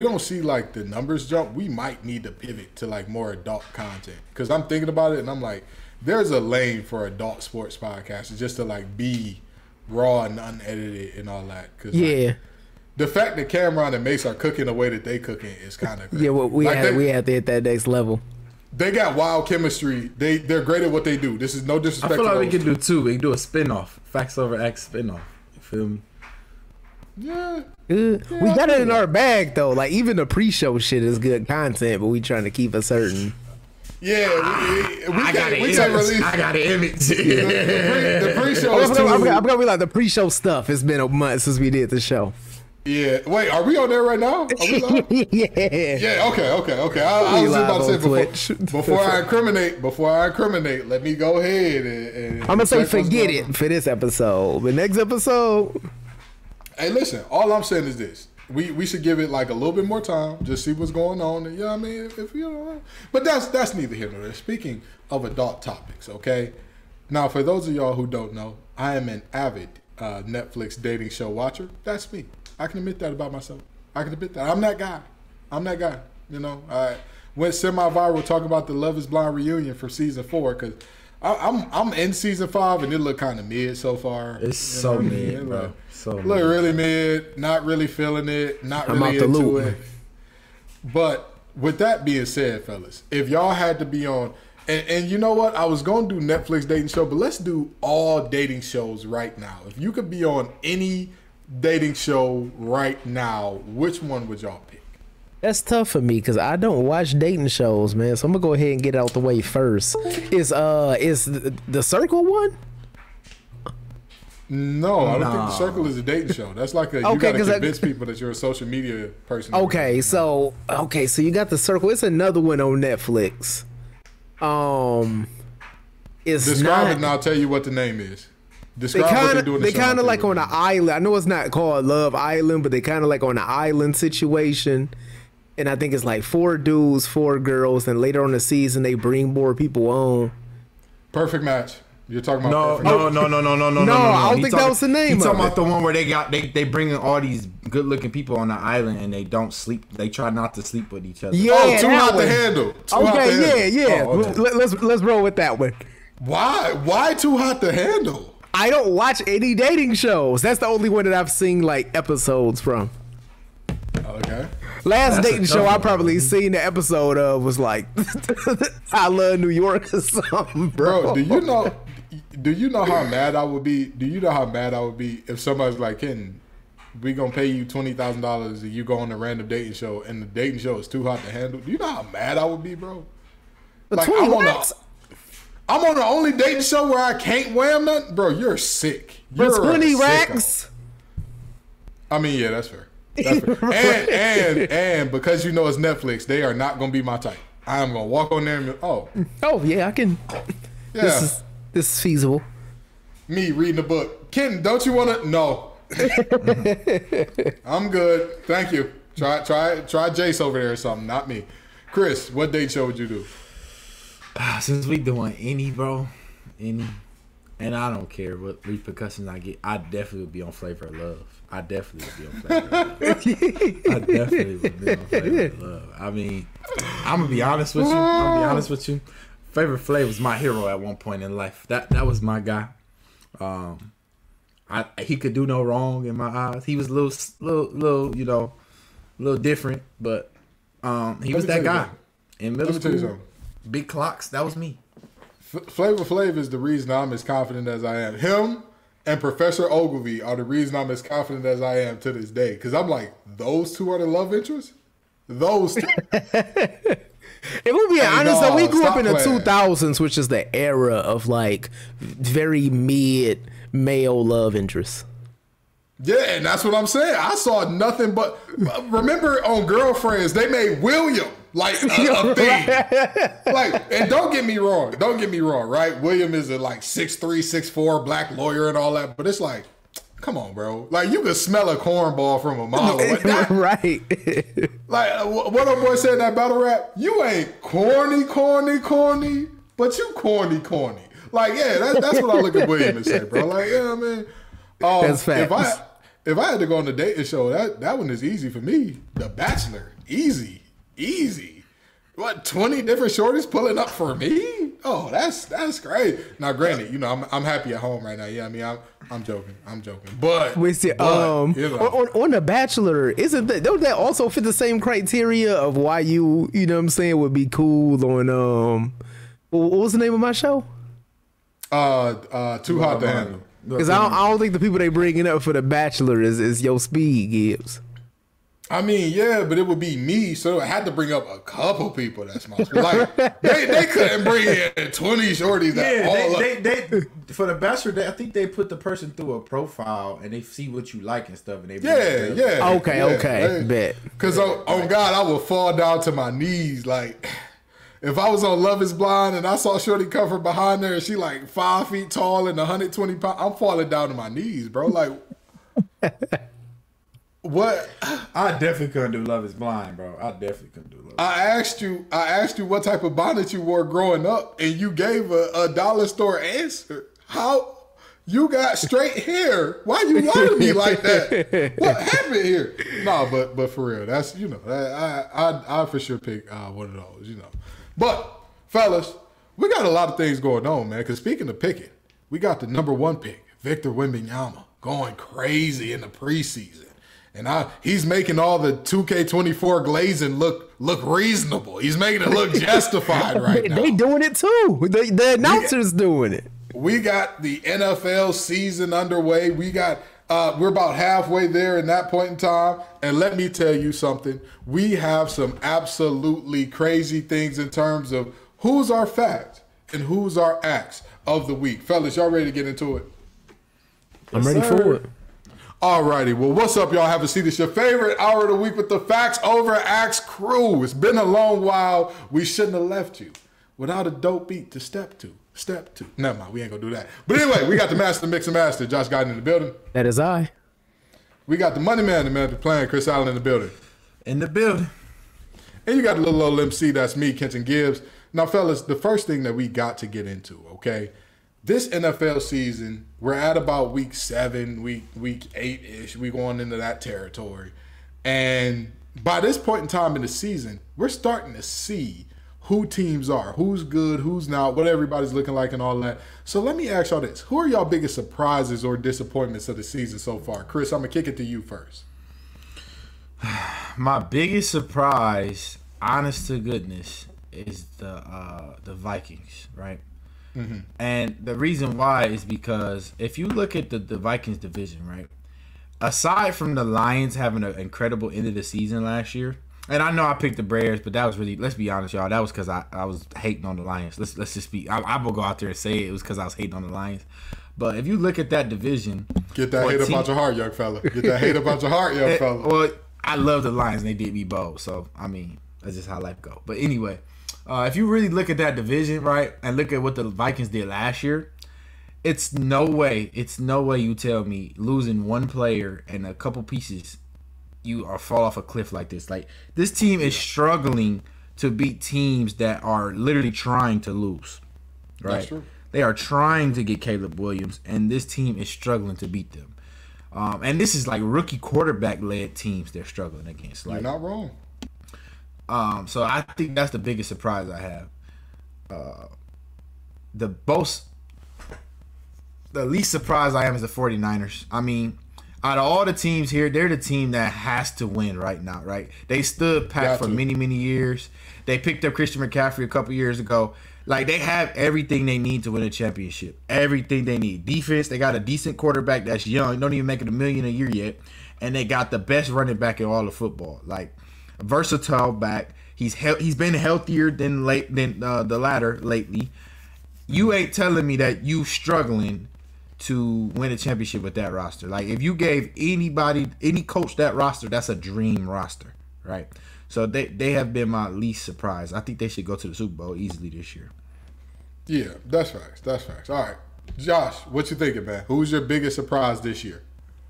don't see like the numbers jump, we might need to pivot to like more adult content. Because I'm thinking about it and I'm like, there's a lane for adult sports podcasts just to like be raw and unedited and all that. Cause like, the fact that Cameron and Mace are cooking the way that they cooking is kind of crazy. Yeah, well, we have to hit that next level. They got wild chemistry. They're great at what they do. This is no disrespect. I feel like we can do two. We can do a spinoff, Facts Over X spinoff. You feel me? Yeah. We got it in our bag though. Like even the pre-show shit is good content, but we trying to keep a certain. Yeah, I got an image. The pre-show is I'm gonna be like the pre-show stuff. It's been a month since we did the show. Yeah. Wait, are we on there right now? Are we live? Yeah. Okay. I was about to say before I incriminate, let me go ahead and I'm gonna say forget it for this episode. But next episode. Hey, listen. All I'm saying is this: we should give it like a little bit more time, just see what's going on. And, you know what I mean? If you know, but that's neither here nor there. Speaking of adult topics, okay. Now, for those of y'all who don't know, I am an avid Netflix dating show watcher. That's me. I can admit that about myself. I can admit that. I'm that guy. You know, I went semi-viral talking about the Love Is Blind reunion for season 4 because I'm in season 5 and it looked kind of mid so far. It's so mid, bro. Look really mid. Not really feeling it. Not really into it. But with that being said, fellas, if y'all had to be on, and you know what? I was going to do Netflix dating show, but let's do all dating shows right now. If you could be on any dating show right now, which one would y'all pick? That's tough for me because I don't watch dating shows, man. So I'm gonna go ahead and get it out the way first. Is the Circle one? No, I don't think The Circle is a dating show. That's like you gotta convince people that you're a social media person. Okay, so you got The Circle. It's another one on Netflix. It's describe it and I'll tell you what the name is. Describe what they're doing. They kind of like on an island. I know it's not called Love Island, but they kind of like on an island situation. And I think it's like 4 dudes, 4 girls, and later on the season they bring more people on. Perfect Match. You're talking about no. No, I don't think that was the name. He's talking about the one where they bring in all these good looking people on the island and they don't sleep. They try not to sleep with each other. Yeah, Too Hot to Handle. Yeah. Oh, okay. Let's roll with that one. Why Too Hot to Handle? I don't watch any dating shows. That's the only one that I've seen like episodes from. Okay. Last dating show I probably seen the episode of was like I Love New York or something, bro. Do you know how mad I would be? Do you know how mad I would be if somebody's like, "Ken, we gonna pay you $20,000 and you go on a random dating show and the dating show is Too Hot to Handle"? Do you know how mad I would be, bro? Like I'm on the only dating show where I can't wham nothing, bro. You're sick. You're 20 racks. I mean, yeah, that's fair. That's fair. and because you know it's Netflix, they are not gonna be my type. I am gonna walk on there and oh yeah, I can. Yeah, this is feasible. Me reading a book. Ken, don't you want to? No. I'm good. Thank you. Try Jace over there or something. Not me. Chris, what date show would you do? Since we doing any, and I don't care what repercussions I get, I definitely would be on Flavor of Love. I definitely would be on Flavor of Love. I mean, I'm gonna be honest with you. Favorite Flav was my hero at one point in life. That was my guy. He could do no wrong in my eyes. He was a little, you know, a little different, but he was that guy in middle school. Big clocks. That was me. Flavor Flav is the reason I'm as confident as I am. Him and Professor Ogilvy are the reason I'm as confident as I am to this day. Because I'm like, those two are the love interests? Those two. If we're being honest, though, we grew up in the 2000s, which is the era of like very mid male love interests. Yeah, and that's what I'm saying. I saw nothing but. Remember on Girlfriends, they made William like a thing. Like, and don't get me wrong, right? William is a like 6'3", 6'4" black lawyer and all that, but it's like, come on, bro. Like, you could smell a cornball from a mile away. Right. Like, what our boy said in that battle rap? You ain't corny, but you corny. Like, yeah, that's what I look at William and say, bro. Like, yeah, man. That's facts. if I had to go on a dating show, that one is easy for me. The Bachelor, easy. What, 20 different shorties pulling up for me? Oh, that's great. Now, granted, you know, I'm happy at home right now. Yeah, I mean, I'm joking. But we see, on The Bachelor, don't that also fit the same criteria of why you know what I'm saying, would be cool on what was the name of my show? Too Hot to Handle. Because I don't think the people they bringing up for The Bachelor is your speed, Gibbs. I mean, yeah, but it would be me, so I had to bring up a couple people that's my speed. Like, they couldn't bring in 20 shorties they for The Bachelor, I think they put the person through a profile and they see what you like and stuff, and they okay, bet. Because on God, I would fall down to my knees. Like, if I was on Love Is Blind and I saw shorty come from behind there and she like 5 feet tall and 120 pounds, I'm falling down to my knees, bro. Like, what? I definitely couldn't do Love Is Blind, bro. I definitely couldn't do Love Is Blind. I asked you what type of bonnet you wore growing up, and you gave a dollar store answer. How you got straight hair? Why you lie to me like that? What happened here? No, but for real, that's, you know, I for sure pick one of those, you know. But fellas, we got a lot of things going on, man. Because speaking of picking, we got the #1 pick, Victor Wembanyama, going crazy in the preseason. And he's making all the 2K24 glazing look reasonable. He's making it look justified right now. They doing it too. The announcers doing it. We got the NFL season underway. We're about halfway there in that point in time. And let me tell you something. We have some absolutely crazy things in terms of who's our fact and who's our acts of the week. Fellas, y'all ready to get into it? I'm ready for it. Alrighty, well, what's up, y'all? Have a seat. It's your favorite hour of the week with the Facts Over Acts crew. It's been a long while. We shouldn't have left you without a dope beat to step to. Never mind, we ain't gonna do that. But anyway, we got the Master Mix and Master, Josh Guyton in the building. That is I. We got the Money Man, the man playing, Chris Allen in the building. In the building. And you got a little old MC, that's me, Kenton Gibbs. Now, fellas, the first thing that we got to get into, okay? This NFL season, we're at about week 7, week 8-ish. We're going into that territory. And by this point in time in the season, we're starting to see who teams are, who's good, who's not, what everybody's looking like and all that. So let me ask y'all this. Who are y'all biggest surprises or disappointments of the season so far? Chris, I'm going to kick it to you first. My biggest surprise, honest to goodness, is the Vikings, right? Mm-hmm. And the reason why is because if you look at the Vikings division, right, aside from the Lions having an incredible end of the season last year, and I know I picked the Bears, but that was really, let's be honest, y'all, that was because I was hating on the Lions. Let's just be, I will go out there and say it was because I was hating on the Lions. But if you look at that division, get that hate up out your heart, young fella. Get that hate up out your heart, young fella. Well, I love the Lions and they did me bold, so I mean that's just how life go. But anyway. If you really look at that division, right, and look at what the Vikings did last year, it's no way you tell me losing one player and a couple pieces, you are fall off a cliff like this. Like, this team is struggling to beat teams that are literally trying to lose, right? That's true. They are trying to get Caleb Williams, and this team is struggling to beat them. And this is like rookie quarterback-led teams they're struggling against. Like, you're not wrong. So I think that's the biggest surprise I have. The least surprised I am is the 49ers. I mean, out of all the teams here, they're the team that has to win right now, right? They stood pat for many, many years. They picked up Christian McCaffrey a couple years ago. Like, they have everything they need to win a championship. Everything they need. Defense, they got a decent quarterback that's young, don't even make it $1 million a year yet. And they got the best running back in all of football. Like, versatile back. He's been healthier than the latter lately. You ain't telling me that you struggling to win a championship with that roster. Like, if you gave any coach that roster, that's a dream roster, right? So they have been my least surprise. I think they should go to the Super Bowl easily this year. Yeah, that's facts. All right, Josh, what you thinking, man? Who's your biggest surprise this year?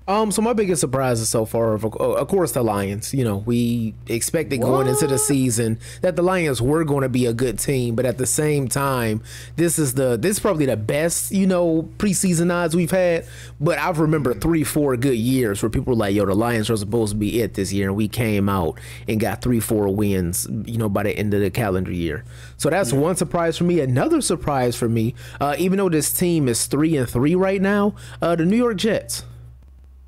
So my biggest surprises so far, of course, the Lions. You know, we expected going into the season that the Lions were going to be a good team, but at the same time, this is probably the best, you know, preseason odds we've had. But I remember 3-4 good years where people were like, "Yo, the Lions are supposed to be it this year," and we came out and got 3-4 wins, you know, by the end of the calendar year. So that's one surprise for me. Another surprise for me, even though this team is 3-3 right now, the New York Jets.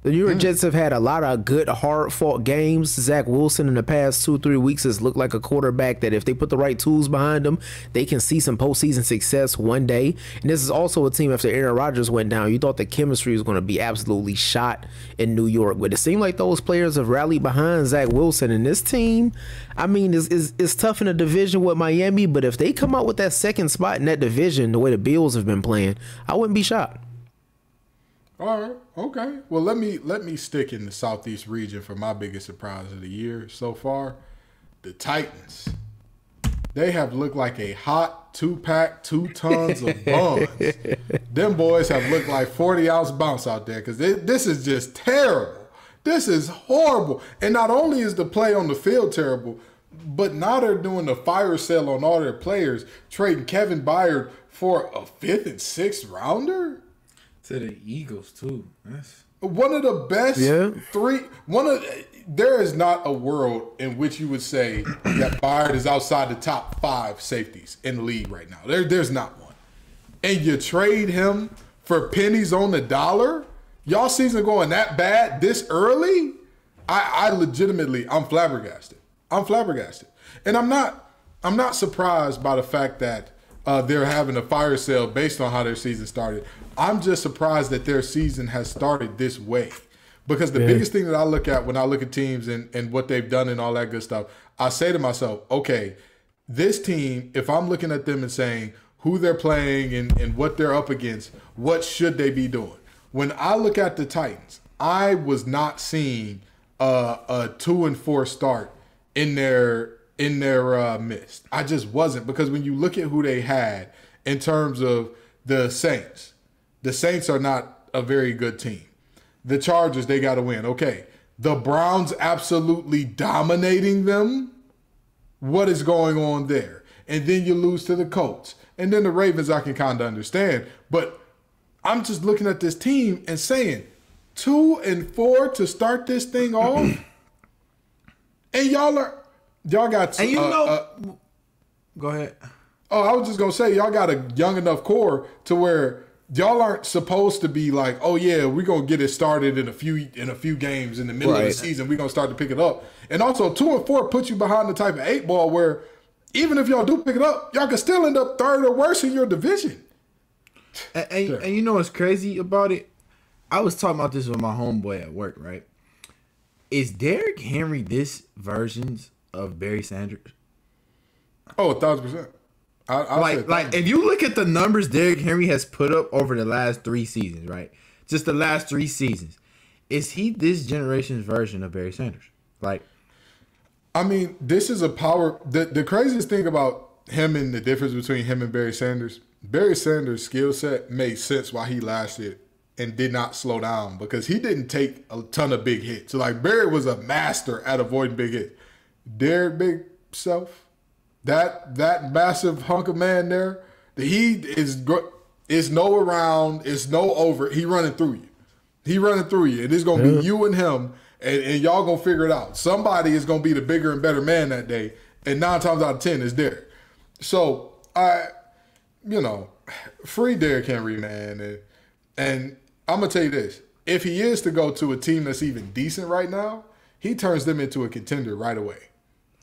The New York Jets have had a lot of good, hard-fought games. Zach Wilson in the past 2-3 weeks has looked like a quarterback that if they put the right tools behind him, they can see some postseason success one day. And this is also a team after Aaron Rodgers went down. You thought the chemistry was going to be absolutely shot in New York. But it seemed like those players have rallied behind Zach Wilson. And this team, I mean, is tough in a division with Miami. But if they come out with that second spot in that division, the way the Bills have been playing, I wouldn't be shocked. All right, okay. Well, let me stick in the Southeast region for my biggest surprise of the year so far. The Titans. They have looked like a hot 2-pack, 2 tons of buns. Them boys have looked like 40-ounce bounce out there because this is just terrible. This is horrible. And not only is the play on the field terrible, but now they're doing the fire sale on all their players, trading Kevin Byard for a 5th and 6th rounder. To the Eagles too. That's one of the best three. There is not a world in which you would say that Byard is outside the top 5 safeties in the league right now. There's not one. And you trade him for pennies on the dollar. Y'all season going that bad this early? I legitimately, I'm flabbergasted. And I'm not surprised by the fact that they're having a fire sale based on how their season started. I'm just surprised that their season has started this way. Because the biggest thing that I look at when I look at teams and what they've done and all that good stuff, I say to myself, okay, this team, if I'm looking at them and saying who they're playing and what they're up against, what should they be doing? When I look at the Titans, I was not seeing a 2-4 start in their midst. I just wasn't, because when you look at who they had in terms of the Saints are not a very good team. The Chargers, they got to win. Okay. The Browns absolutely dominating them. What is going on there? And then you lose to the Colts. And then the Ravens I can kind of understand. But I'm just looking at this team and saying 2-4 to start this thing off. And y'all got... And go ahead. Oh, I was just going to say, y'all got a young enough core to where y'all aren't supposed to be like, oh yeah, we're gonna get it started in a few games in the middle of the season. We're gonna start to pick it up. And also 2-4 puts you behind the type of 8 ball where even if y'all do pick it up, y'all can still end up 3rd or worse in your division. And you know what's crazy about it? I was talking about this with my homeboy at work, right? Is Derrick Henry this versions of Barry Sanders? Oh, 1,000%. Like if you look at the numbers Derrick Henry has put up over the last 3 seasons, right? Just the last 3 seasons. Is he this generation's version of Barry Sanders? Like, I mean, this is a power. The craziest thing about him and the difference between him and Barry Sanders' skill set made sense why he lasted and did not slow down, because he didn't take a ton of big hits. So like Barry was a master at avoiding big hits. Derrick big self. That massive hunk of man there, is no around, it's no over. He running through you. And it's going to be you and him, and y'all going to figure it out. Somebody is going to be the bigger and better man that day, and 9 times out of 10 is Derrick. So, free Derrick Henry, man. And I'm going to tell you this. If he is to go to a team that's even decent right now, he turns them into a contender right away.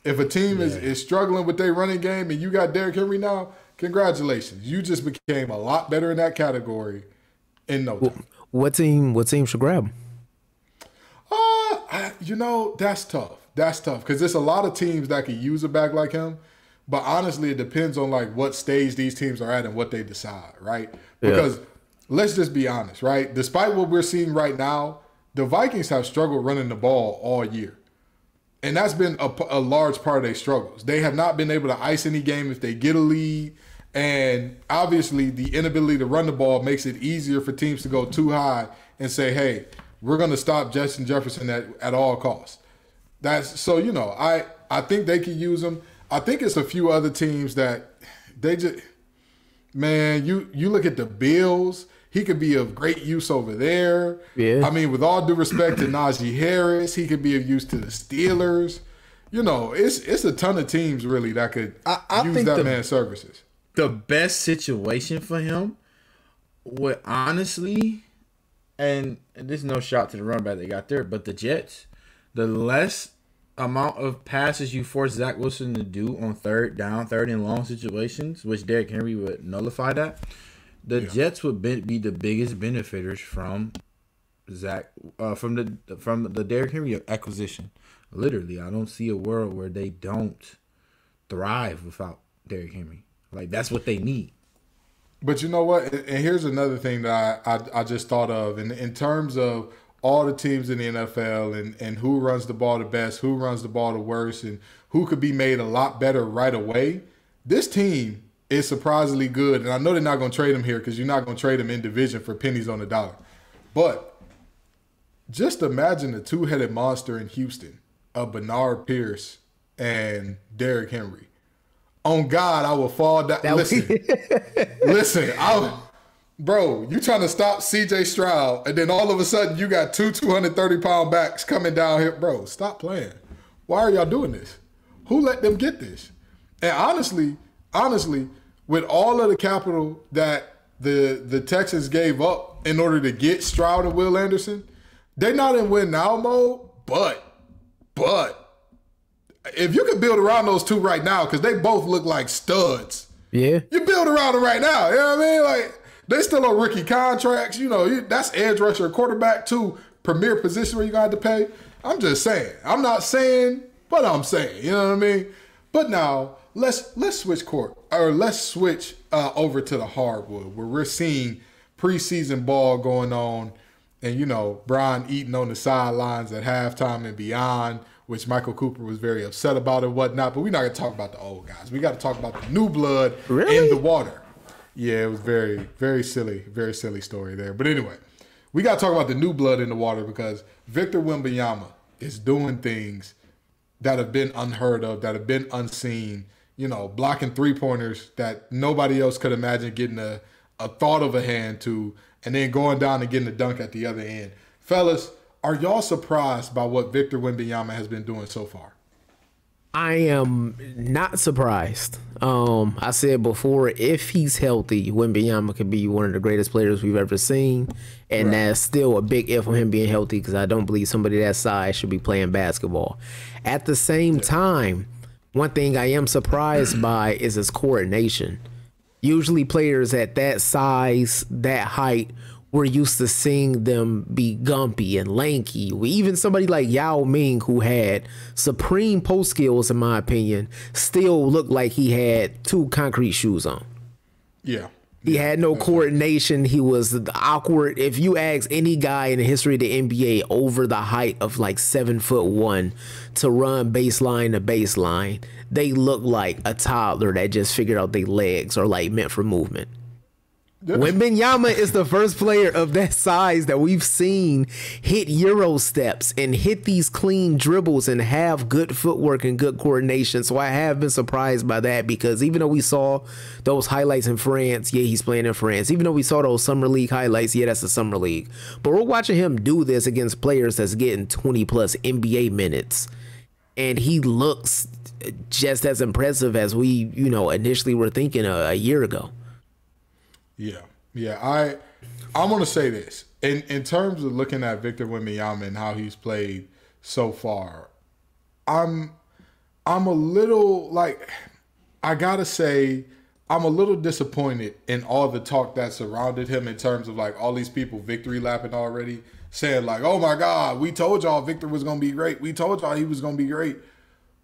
If a team is struggling with their running game and you got Derrick Henry now, congratulations. You just became a lot better in that category in no time. What team should grab him? That's tough. Because there's a lot of teams that can use a back like him. But honestly, it depends on like what stage these teams are at and what they decide, right? Because let's just be honest, right? Despite what we're seeing right now, the Vikings have struggled running the ball all year. And that's been a large part of their struggles. They have not been able to ice any game if they get a lead. And obviously the inability to run the ball makes it easier for teams to go too high and say, hey, we're going to stop Justin Jefferson at all costs. That's so, you know, I think they could use him. I think it's a few other teams that they just, man, you look at the Bills, he could be of great use over there. Yeah. I mean, with all due respect to Najee Harris, he could be of use to the Steelers. You know, it's a ton of teams really that could use that man's services. The best situation for him would honestly, and there's no shot to the run back they got there, but the Jets, the less amount of passes you force Zach Wilson to do on third and long situations, which Derrick Henry would nullify that, the Jets would be the biggest benefiters from from the Derrick Henry acquisition. Literally, I don't see a world where they don't thrive without Derrick Henry. Like, that's what they need. But you know what? And here's another thing that I just thought of. In terms of all the teams in the NFL and who runs the ball the best, who runs the ball the worst, and who could be made a lot better right away, this team is surprisingly good. And I know they're not going to trade him here because you're not going to trade him in division for pennies on the dollar. But just imagine a two-headed monster in Houston of Bernard Pierce and Derrick Henry. On God, I will fall down. Listen, bro, you trying to stop C.J. Stroud, and then all of a sudden you got two 230-pound backs coming down here. Bro, stop playing. Why are y'all doing this? Who let them get this? And honestly, with all of the capital that the Texans gave up in order to get Stroud and Will Anderson, they're not in win now mode, but if you could build around those two right now, because they both look like studs. Yeah. You build around them right now. You know what I mean? Like, they still on rookie contracts. You know, that's edge rusher, quarterback, too. Premier position where you got to pay. I'm just saying. I'm not saying, but I'm saying. You know what I mean? But now, let's switch over to the hardwood, where we're seeing preseason ball going on and, you know, Brian eating on the sidelines at halftime and beyond, which Michael Cooper was very upset about and whatnot. But we're not going to talk about the old guys. We got to talk about the new blood in the water. Yeah, it was very, very silly story there. But anyway, we got to talk about the new blood in the water because Victor Wembanyama is doing things that have been unheard of, that have been unseen, you know, blocking three-pointers that nobody else could imagine getting a thought of a hand to, and then going down and getting a dunk at the other end. Fellas, are y'all surprised by what Victor Wembanyama has been doing so far? I am not surprised. I said before, if he's healthy, Wembanyama could be one of the greatest players we've ever seen. And that's still a big if on him being healthy because I don't believe somebody that size should be playing basketball. At the same time, one thing I am surprised by is his coordination. Usually players at that size, that height, we're used to seeing them be gumpy and lanky. Even somebody like Yao Ming, who had supreme post skills, in my opinion, still looked like he had two concrete shoes on. Yeah. He had no coordination. He was awkward. If you ask any guy in the history of the NBA over the height of like 7'1" to run baseline to baseline, they look like a toddler that just figured out their legs are like meant for movement. Wembanyama is the first player of that size that we've seen hit Euro steps and hit these clean dribbles and have good footwork and good coordination. So I have been surprised by that because even though we saw those highlights in France, yeah, he's playing in France. Even though we saw those Summer League highlights, yeah, that's the Summer League. But we're watching him do this against players that's getting 20 plus NBA minutes. And he looks just as impressive as we, you know, initially were thinking a year ago. Yeah. I'm gonna say this in terms of looking at Victor Wembanyama and how he's played so far. I'm a little like I gotta say I'm a little disappointed in all the talk that surrounded him in terms of like all these people victory lapping already, saying like, "Oh my God, we told y'all Victor was gonna be great. We told y'all he was gonna be great."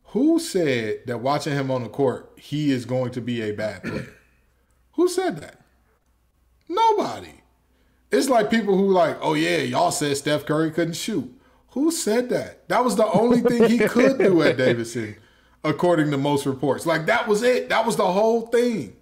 Who said that watching him on the court he is going to be a bad player? Who said that? Nobody. It's like people who like, oh yeah, y'all said Steph Curry couldn't shoot. Who said that? That was the only thing he could do at Davidson, according to most reports. Like that was it. That was the whole thing.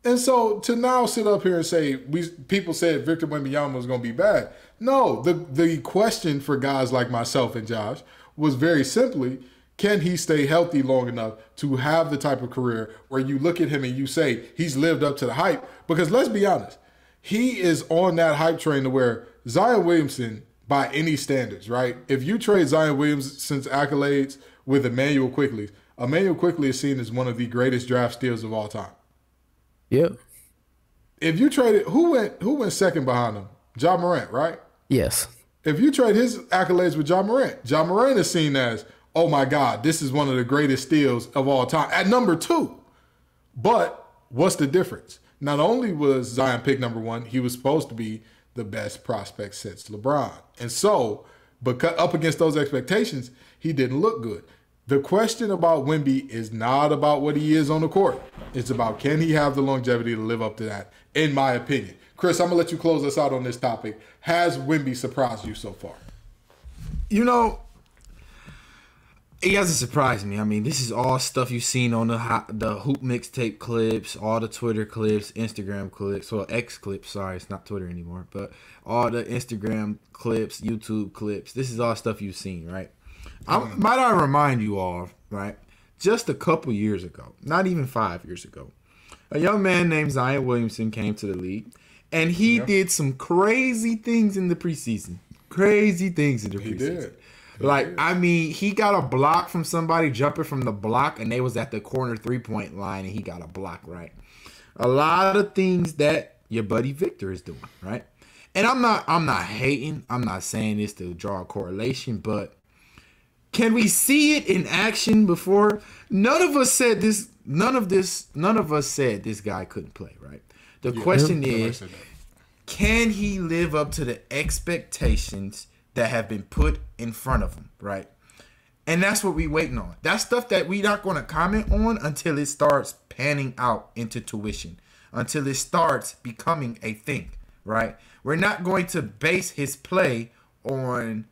And so to now sit up here and say people said Victor Wembanyama was going to be bad. No, the question for guys like myself and Josh was very simply, can he stay healthy long enough to have the type of career where you look at him and you say he's lived up to the hype? Because let's be honest, he is on that hype train to where Zion Williamson, by any standards, right? If you trade Zion Williamson's accolades with Emmanuel Quickley is seen as one of the greatest draft steals of all time. Yep. If you traded, who went second behind him? Ja Morant, right? Yes. If you trade his accolades with Ja Morant is seen as, oh my God, this is one of the greatest steals of all time at number 2. But what's the difference? Not only was Zion pick number 1, he was supposed to be the best prospect since LeBron. And so, because up against those expectations, he didn't look good. The question about Wemby is not about what he is on the court. It's about, can he have the longevity to live up to that, in my opinion. Chris, I'm going to let you close us out on this topic. Has Wemby surprised you so far? You know, he hasn't surprised me. I mean, this is all stuff you've seen on the Hoop mixtape clips, all the Twitter clips, Instagram clips, or X clips. Sorry, it's not Twitter anymore. But all the Instagram clips, YouTube clips. This is all stuff you've seen, right? Might I remind you all, right? Just a couple years ago, not even 5 years ago, a young man named Zion Williamson came to the league, and he did some crazy things in the preseason. Crazy things in the preseason. He did. I mean, he got a block from somebody jumping from the block, and they was at the corner 3-point line, and he got a block, right? A lot of things that your buddy Victor is doing, right? And I'm not hating. I'm not saying this to draw a correlation, but can we see it in action before? None of us said this. None of us said this guy couldn't play, right? The question is, can he live up to the expectations that have been put in front of him, right? And that's what we waiting on. That's stuff that we not going to comment on until it starts panning out into tuition, until it starts becoming a thing, right? We're not going to base his play on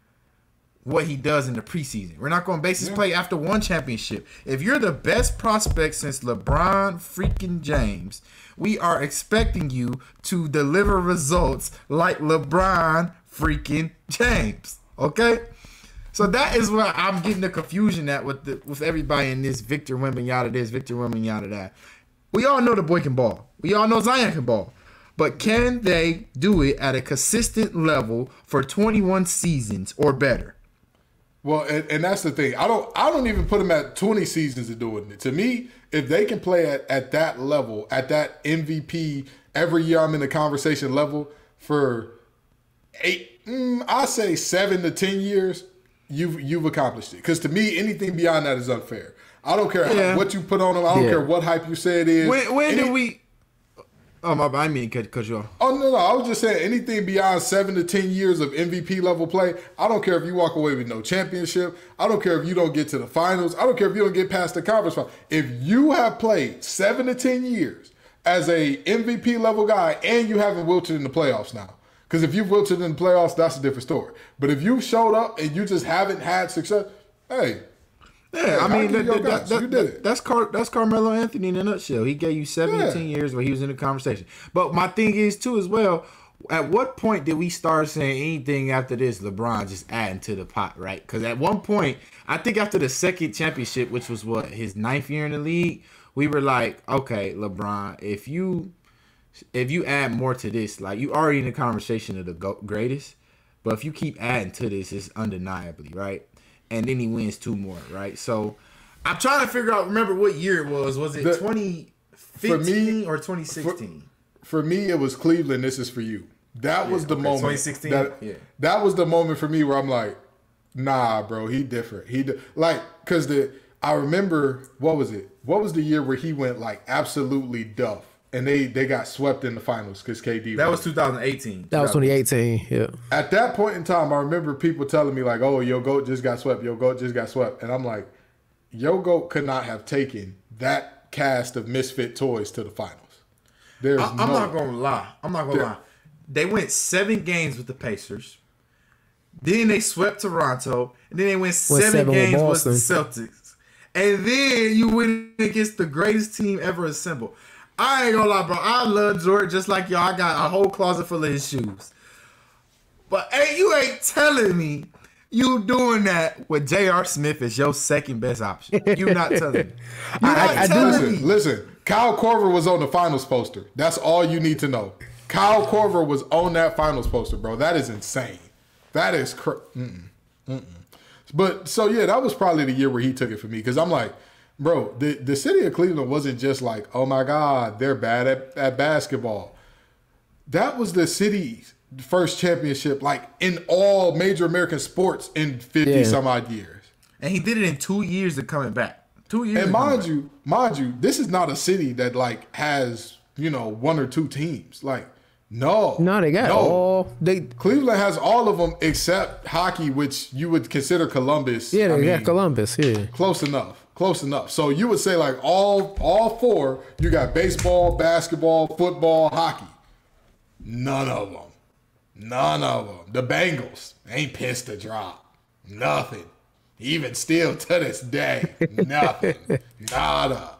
what he does in the preseason. We're not going to base his play after one championship. If you're the best prospect since LeBron freaking James, we are expecting you to deliver results like LeBron freaking James. Okay? So that is where I'm getting the confusion at with everybody in this Victor Wembanyama this, Victor Wembanyama that. We all know the boy can ball. We all know Zion can ball. But can they do it at a consistent level for 21 seasons or better? Well, and that's the thing. I don't even put them at 20 seasons of doing it. To me, if they can play at that level, at that MVP, every year I'm in the conversation level for I say 7 to 10 years, you've accomplished it. Because to me, anything beyond that is unfair. I don't care what you put on them. I don't care what hype you say it is. When did we? Oh, I mean, cut you off. Oh, no. I was just saying anything beyond 7 to 10 years of MVP level play, I don't care if you walk away with no championship. I don't care if you don't get to the finals. I don't care if you don't get past the conference final. If you have played 7 to 10 years as a MVP level guy and you haven't wilted in the playoffs now, because if you've wilted in the playoffs, that's a different story. But if you showed up and you just haven't had success, hey. Yeah, I mean, you did it. That's Carmelo Anthony in a nutshell. He gave you 7 to 10 years where he was in the conversation. But my thing is, too, as well, at what point did we start saying anything after this, LeBron just adding to the pot, right? Because at one point, I think after the second championship, which was, his 9th year in the league, we were like, okay, LeBron, if you add more to this, like, you already in the conversation of the greatest, but if you keep adding to this, it's undeniably, right? And then he wins 2 more, right? So I'm trying to figure out, remember what year it was. Was it 2015 or 2016? For me, it was Cleveland. This is for you. That was the moment. 2016? That was the moment for me where I'm like, nah, bro, he different. Because I remember, what was it? What was the year where he went like absolutely duff? And they got swept in the finals because KD. That was 2018. That was 2018. Yeah. At that point in time, I remember people telling me like, "Oh, Yo Goat just got swept. Yo Goat just got swept," and I'm like, Yo Goat could not have taken that cast of misfit toys to the finals. I'm not gonna lie. They went 7 games with the Pacers. Then they swept Toronto, and then they went 7 games with the Celtics, and then you win against the greatest team ever assembled. I ain't gonna lie, bro. I love Jordan just like y'all. I got a whole closet full of his shoes. But you ain't telling me you doing that with J.R. Smith as your second best option. You not telling me. Listen. Kyle Korver was on the finals poster. That's all you need to know. Kyle Korver was on that finals poster, bro. That is insane. That is But so yeah, that was probably the year where he took it for me because I'm like, bro, the city of Cleveland wasn't just like, oh my God, they're bad at basketball. That was the city's first championship, like in all major American sports in 50 some odd years. And he did it in 2 years of coming back. 2 years. And mind you, this is not a city that like has, one or two teams. Like, no, they got all. Cleveland has all of them except hockey, which you would consider Columbus. Yeah, they got Columbus. Yeah, close enough. So you would say like all four. You got baseball, basketball, football, hockey. None of them. The Bengals ain't pissed a drop. Nothing. Even still to this day, nothing. Nada.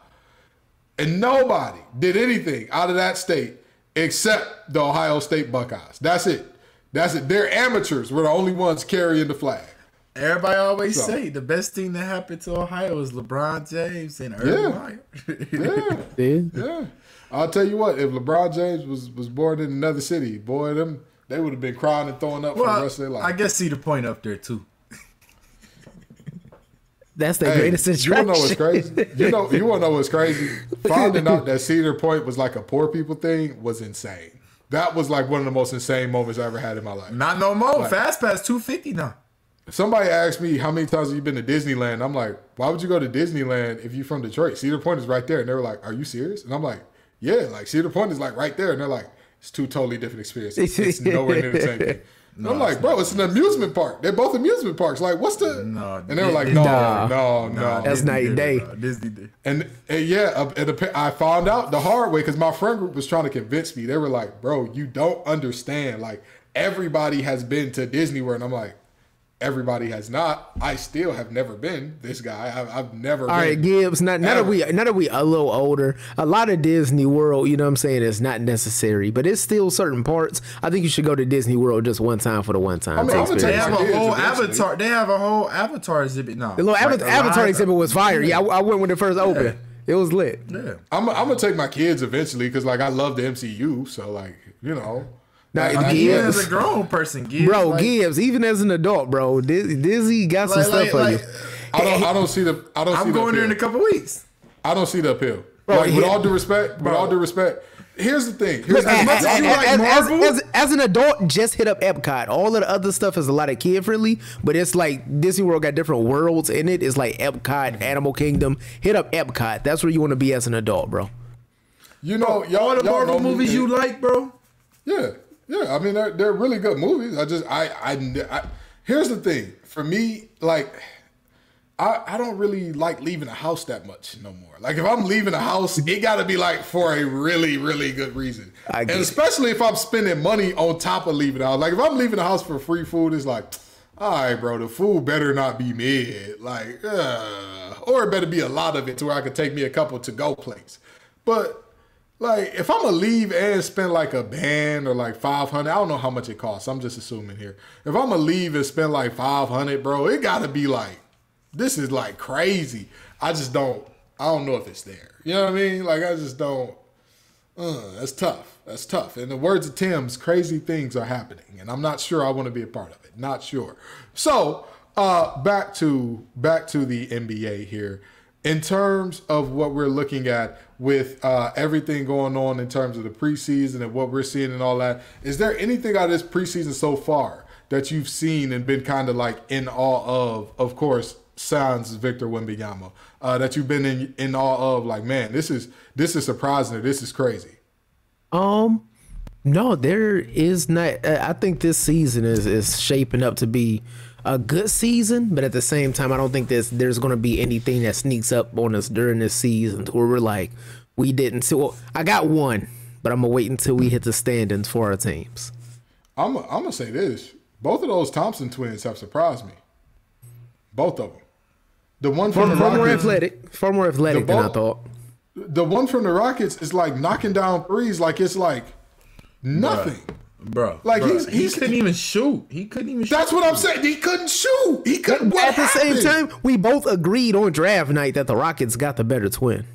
And nobody did anything out of that state except the Ohio State Buckeyes. That's it. Their amateurs were the only ones carrying the flag. Everybody always say the best thing that happened to Ohio is LeBron James and Urban Meyer. Yeah. I'll tell you what, if LeBron James was born in another city, boy, they would have been crying and throwing up for the rest of their life. I guess Cedar Point up there too. That's the greatest attraction. You wanna know what's crazy? You wanna know what's crazy? Finding out that Cedar Point was like a poor people thing was insane. That was like one of the most insane moments I ever had in my life. Not no more. Like, fast pass 250 now. Somebody asked me how many times have you been to Disneyland. I'm like, why would you go to Disneyland if you're from Detroit? Cedar Point is right there. And they were like, are you serious? And I'm like, yeah, like Cedar Point is like right there. And they're like, it's two totally different experiences. It's nowhere near the same thing. No, I'm like, bro, it's an amusement park. They're both amusement parks. Like, what's the? No, and they were like, no. That's night and day. Disney Day. And I found out the hard way because my friend group was trying to convince me. They were like, bro, you don't understand. Like, everybody has been to Disney World. And I'm like, everybody has not. I still have never been. This guy, I've never been. All right, Gibbs. Now that we a little older, a lot of Disney World, you know what I'm saying, is not necessary, but it's still certain parts. I think you should go to Disney World just one time for the one time. They have a whole Avatar. They have a whole Avatar exhibit now. The little Avatar exhibit was fire. Yeah, I went when it first opened. It was lit. Yeah, I'm gonna take my kids eventually because like I love the MCU. So like Now, Gibbs, as a grown person, Gibbs, even as an adult, bro, Disney got some stuff for you. I don't see the. I'm going there in a couple weeks. I don't see the appeal. Bro, with all due respect, here's the thing. As an adult, just hit up Epcot. All of the other stuff is a lot of kid friendly, but it's like Disney World got different worlds in it. It's like Epcot, Animal Kingdom. Hit up Epcot. That's where you want to be as an adult, bro. Y'all the Marvel movies you like, bro? Yeah. Yeah, I mean they're really good movies. Here's the thing for me, like I don't really like leaving the house that much no more. Like if I'm leaving the house, it got to be like for a really really good reason, and especially if I'm spending money on top of leaving the house. Like if I'm leaving the house for free food, it's like, all right, bro, the food better not be mid, like, or it better be a lot of it to where I could take me a couple to go plates, but. Like, if I'm going to leave and spend like a band or like $500, I don't know how much it costs. I'm just assuming here. If I'm going to leave and spend like $500, bro, it got to be like, this is like crazy. I don't know if it's there. You know what I mean? Like, I just don't, that's tough. That's tough. In the words of Tim's, crazy things are happening. And I'm not sure I want to be a part of it. Not sure. So, back to the NBA here. In terms of what we're looking at with everything going on in terms of the preseason and what we're seeing and all that, is there anything out of this preseason so far that you've seen and been kind of like in awe of course, sans Victor Wembanyama, that you've been in awe of, like, man, this is surprising or this is crazy? No, there is not. I think this season is shaping up to be a good season, but at the same time, I don't think there's going to be anything that sneaks up on us during this season where we're like, we didn't see. Well, I got one, but I'm going to wait until we hit the standings for our teams. I'm going to say this. Both of those Thompson twins have surprised me. Both of them. The one from far more athletic than I thought. the one from the Rockets is like knocking down threes like it's like nothing. Bro, like he couldn't even shoot. He couldn't even shoot. That's what I'm saying. He couldn't shoot. He couldn't. At the same time, we both agreed on draft night that the Rockets got the better twin.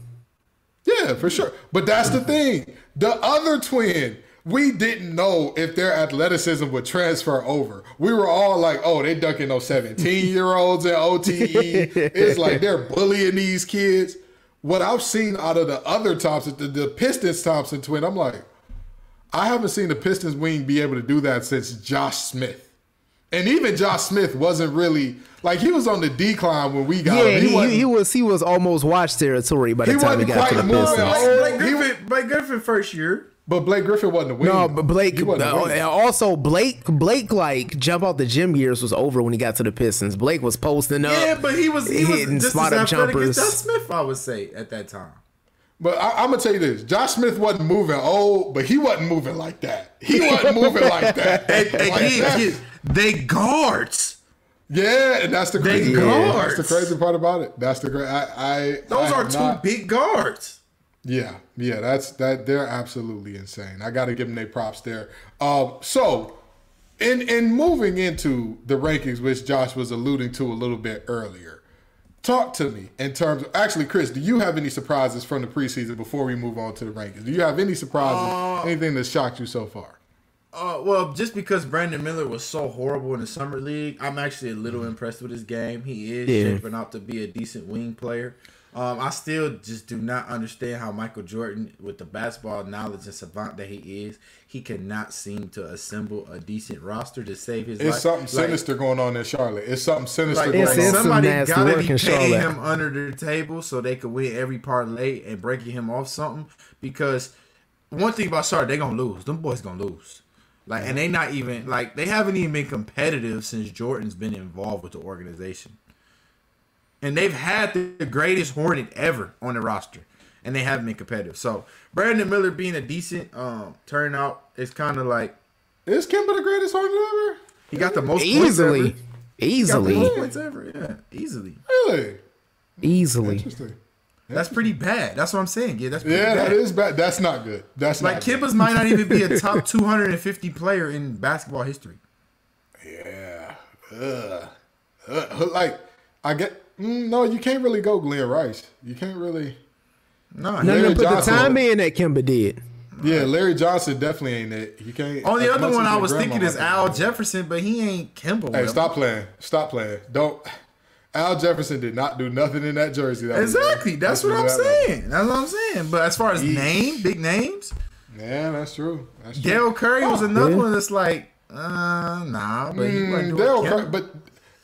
Yeah, for sure. But that's the thing. The other twin, we didn't know if their athleticism would transfer over. We were all like, oh, they dunking those 17-year-olds in OTE. It's like they're bullying these kids. What I've seen out of the other Thompson, the Pistons Thompson twin, I'm like, I haven't seen the Pistons wing be able to do that since Josh Smith. And even Josh Smith wasn't really, like, he was on the decline when we got him. He was almost watch territory by the time he got to the Pistons. Blake Griffin first year. But Blake Griffin wasn't a wing. No, but Blake also Blake like jump out the gym years was over when he got to the Pistons. Blake was posting up. Yeah, but he was hitting just spot up jumpers. Josh Smith, I would say, at that time. But I'm gonna tell you this: Josh Smith wasn't moving old, but he wasn't moving like that. He wasn't moving like that. They guards. Yeah, and that's the crazy. Guards. That's the crazy part about it. That's the great. Those are two big guards. Yeah, that's that. They're absolutely insane. I got to give them their props there. So, in moving into the rankings, which Josh was alluding to a little bit earlier, talk to me in terms of, actually, Chris, do you have any surprises from the preseason before we move on to the rankings? Do you have any surprises, anything that shocked you so far? Well, just because Brandon Miller was so horrible in the summer league, I'm actually a little impressed with his game. He is shaping out to be a decent wing player. I still just do not understand how Michael Jordan, with the basketball knowledge and savant that he is, he cannot seem to assemble a decent roster to save his life. It's something sinister going on in Charlotte. It's something sinister going on. Somebody got to be paying him under the table so they can win every parlay and breaking him off something. Because one thing about Charlotte, they're going to lose. Them boys going to lose. And they not even, they haven't even been competitive since Jordan's been involved with the organization. And they've had the greatest Hornet ever on the roster. And they haven't been competitive. So, Brandon Miller being a decent turnout is kind of like... Is Kemba the greatest Hornet ever? He got the most points ever. Easily. He got the most points ever, yeah. Easily. Really? Easily. Interesting. That's pretty bad. That's what I'm saying. Yeah, that's pretty bad. That is bad. That's not good. That's not good. Kemba's might not even be a top 250 player in basketball history. Yeah. I get... No, you can't really go Glenn Rice. You can't really... No, but the timing that Kemba did. Yeah, Larry Johnson definitely ain't it. He can't... On the other one I was thinking is Al Jefferson, but he ain't Kemba. Hey, stop playing. Don't... Al Jefferson did not do nothing in that jersey. Exactly. That's what I'm saying. That's what I'm saying. But as far as big names... Yeah, that's true. Dale Curry was another one that's like, nah, but he wasn't doing Curry, but...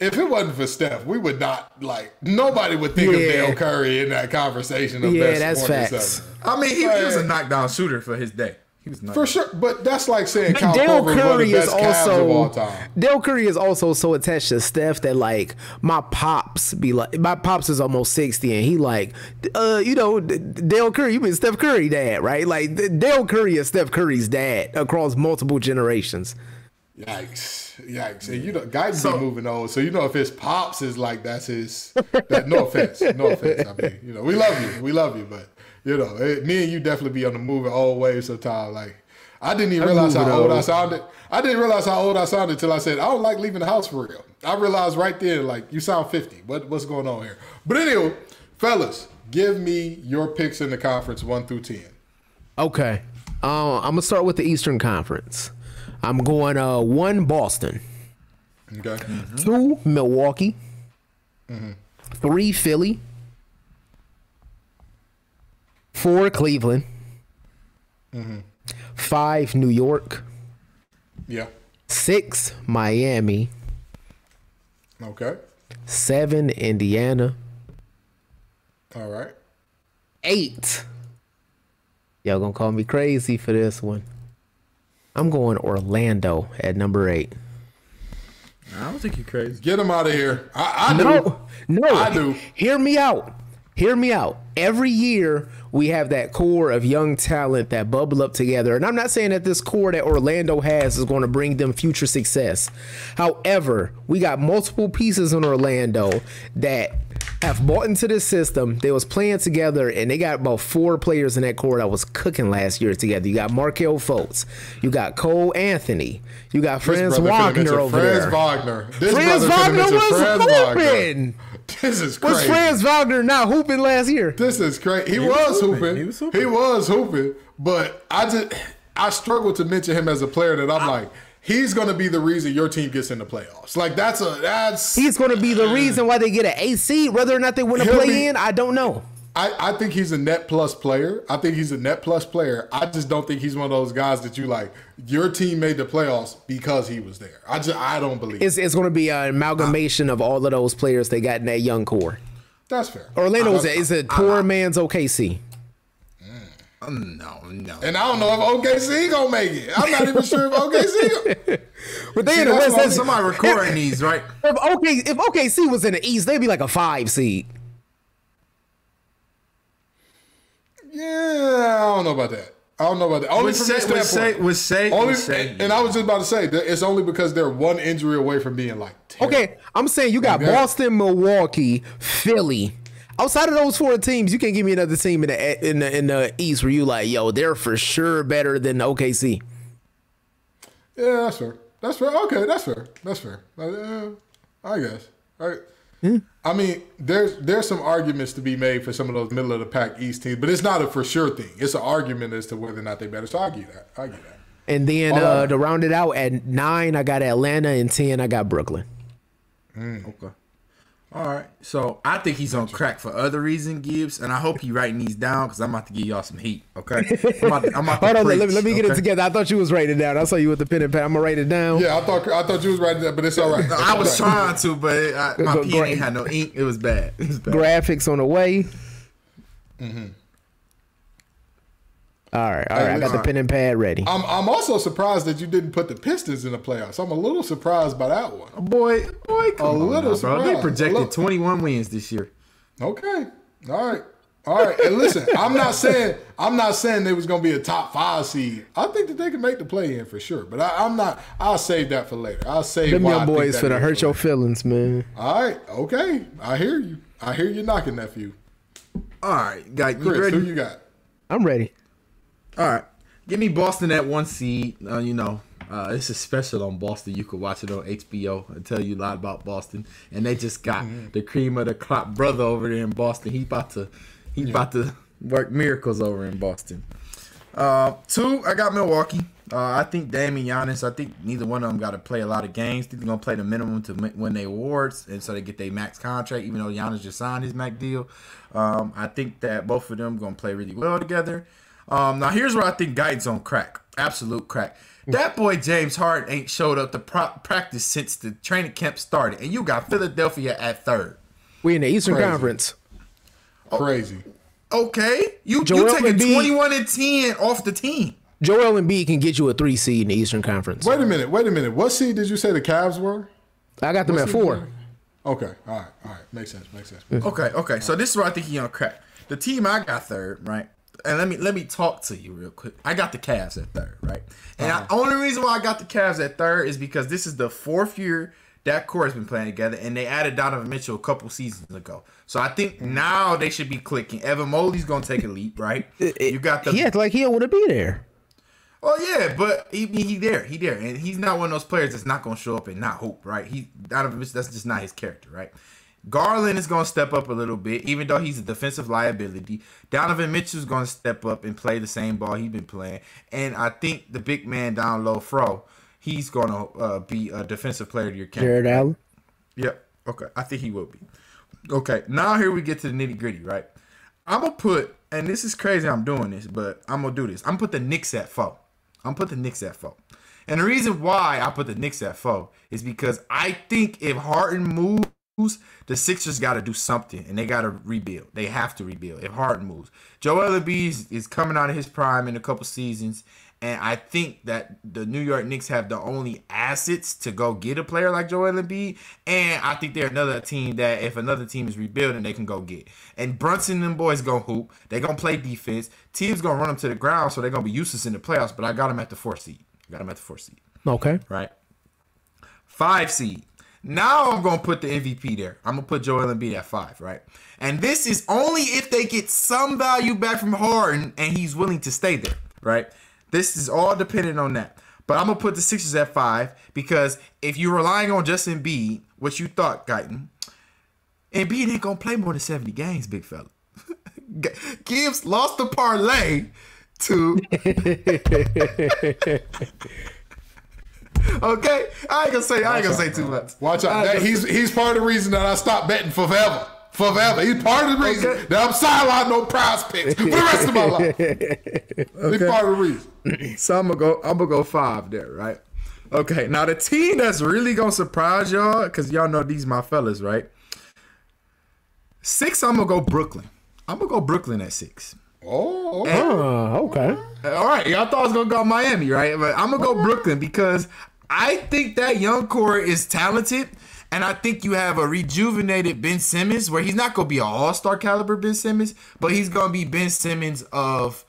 If it wasn't for Steph, we would not, nobody would think of Dale Curry in that conversation of best that's facts. I mean, he was a knockdown shooter for his day. He was for sure, but that's like saying Kyle Korver is one of the best Cavs of all time. Dale Curry is also so attached to Steph that my pops is almost 60 and he Dale Curry, you mean Steph Curry dad, right? Dale Curry is Steph Curry's dad across multiple generations. Yikes. And guys be moving old. So if his pops is like that's his no offense. I mean, we love you, but me and you definitely be on the moving old wave sometimes. I didn't even realize how old I sounded. I didn't realize how old I sounded until I said I don't like leaving the house for real. I realized right there, you sound 50. What's going on here? But anyway, fellas, give me your picks in the conference 1 through 10. Okay. I'm gonna start with the Eastern Conference. I'm going 1 Boston. Okay. 2 Milwaukee. 3 Philly. 4 Cleveland. 5 New York. Yeah. 6 Miami. Okay. 7 Indiana. All right. 8. Y'all gonna call me crazy for this one. I'm going Orlando at number 8. I don't think you're crazy. Get him out of here. I do. No, I do. Hear me out. Every year we have that core of young talent that bubble up together. And I'm not saying that this core that Orlando has is going to bring them future success. However, we got multiple pieces in Orlando that have bought into this system. They was playing together, and they got about 4 players in that core that was cooking last year together. You got Markel Fultz. You got Cole Anthony. You got Franz Wagner over there. Franz Wagner. Franz Wagner was hooping. This is crazy. Was Franz Wagner not hooping last year? This is crazy. He was hooping. He was hooping. But I struggle to mention him as a player that I'm like, he's going to be the reason your team gets in the playoffs. Like, he's going to be the reason why they get an A seed, whether or not they win a play-in. I don't know. I think he's a net plus player. I just don't think he's one of those guys that you like, your team made the playoffs because he was there. I don't believe it's going to be an amalgamation of all of those players they got in that young core. That's fair. Orlando is a poor man's OKC. No. And I don't know if OKC gonna make it. I'm not even sure if OKC. But they in the West. Somebody recording these, right? If OKC was in the East, they'd be like a 5 seed. Yeah, I don't know about that. Only from this standpoint. And I was just about to say that it's only because they're one injury away from being like terrible. Okay, I'm saying you got Boston, Milwaukee, Philly. Outside of those 4 teams, you can't give me another team in the East where you like, yo, they're for sure better than OKC. Yeah, that's fair. Okay, that's fair. I guess. All right. I mean, there's some arguments to be made for some of those middle of the pack East teams, but it's not a for sure thing. It's an argument as to whether or not they better. So I get that. And then to round it out, at 9, I got Atlanta, and 10, I got Brooklyn. Okay. All right. So I think he's on crack for other reasons, Gibbs, and I hope you writing these down because I'm about to give y'all some heat. Okay. I'm about Hold on, let me get it together. I thought you was writing it down. I saw you with the pen and pad. I'm gonna write it down. Yeah, I thought you was writing it down, but it's all right. I was trying to, but my pen ain't had no ink. It was bad. Graphics on the way. All right. I got the pen and pad ready. I'm also surprised that you didn't put the Pistons in the playoffs. I'm a little surprised by that one. Boy, come on now, bro. Surprised. They projected 21 wins this year. Okay. All right. And listen, I'm not saying they was gonna be a top 5 seed. I think that they can make the play-in for sure. But I'm not. I'll save that for later. I'll save them young boys finna hurt your feelings, man. All right. Okay. I hear you knocking, nephew. All right, guys. Chris, ready? who you got? I'm ready. All right. Give me Boston at 1 seed. This is special on Boston. You could watch it on HBO and tell you a lot about Boston. And they just got the cream of the crop brother over there in Boston. He about to work miracles over in Boston. 2, I got Milwaukee. I think Dame and Giannis, I think neither one of them got to play a lot of games. They're going to play the minimum to win their awards, and so they get their max contract, even though Giannis just signed his max deal. I think that both of them going to play really well together. Now, here's where I think Guyton's on crack. Absolute crack. That boy James Harden ain't showed up to practice since the training camp started, and you got Philadelphia at 3rd. We in the Eastern Conference. Crazy. Okay. You taking 21 and 10 off the team. Joel Embiid can get you a 3 seed in the Eastern Conference. Wait a minute. What seed did you say the Cavs were? I got them at 4. Okay. All right. Makes sense. Okay. So this is where I think he's on crack. The team I got 3rd, right? And let me talk to you real quick. I got the Cavs at 3rd, right? And the only reason why I got the Cavs at 3rd is because this is the 4th year that core has been playing together, and they added Donovan Mitchell a couple seasons ago. So I think now they should be clicking. Evan Mobley's gonna take a leap, right? You got the he acts like he don't want to be there. Oh yeah, but he there, and he's not one of those players that's not gonna show up and not hoop, right? Donovan Mitchell, that's just not his character, right? Garland is going to step up a little bit, even though he's a defensive liability. Donovan Mitchell's going to step up and play the same ball he's been playing. And I think the big man down low, Fro, he's going to be a defensive player of your camp. Jared Allen? Yep. Okay. I think he will be. Okay. Now here we get to the nitty gritty, right? I'm going to put, and this is crazy I'm doing this, but I'm going to do this. I'm going to put the Knicks at 4. And the reason why I put the Knicks at 4 is because I think if Harden moves, the Sixers got to do something, and they got to rebuild. They have to rebuild if Harden moves. Joel Embiid is coming out of his prime in a couple seasons, and I think that the New York Knicks have the only assets to go get a player like Joel Embiid, and I think they're another team that if another team is rebuilding, they can go get. And Brunson and them boys going to hoop. They're going to play defense. Teams going to run them to the ground, so they're going to be useless in the playoffs, but I got them at the 4 seed. Okay. Right? 5 seed. Now I'm going to put the MVP there. I'm going to put Joel Embiid at 5, right? And this is only if they get some value back from Harden and he's willing to stay there, right? This is all dependent on that. But I'm going to put the Sixers at 5 because if you're relying on just Embiid, what you thought, Guyton, Embiid ain't going to play more than 70 games, big fella. Gibbs lost the parlay to... Okay, I ain't gonna say too much. Watch out. He's part of the reason that I stopped betting forever. He's part of the reason that I'm sidelined no prize picks for the rest of my life. He's part of the reason. So I'm gonna go 5 there, right? Okay, now the team that's really gonna surprise y'all, because y'all know these my fellas, right? 6, I'm gonna go Brooklyn. I'm gonna go Brooklyn at 6. Oh, okay. All right, y'all thought I was gonna go Miami, right? But I'm gonna go Brooklyn because I think that young core is talented, and I think you have a rejuvenated Ben Simmons, where he's not gonna be an all-star caliber Ben Simmons, but he's gonna be Ben Simmons of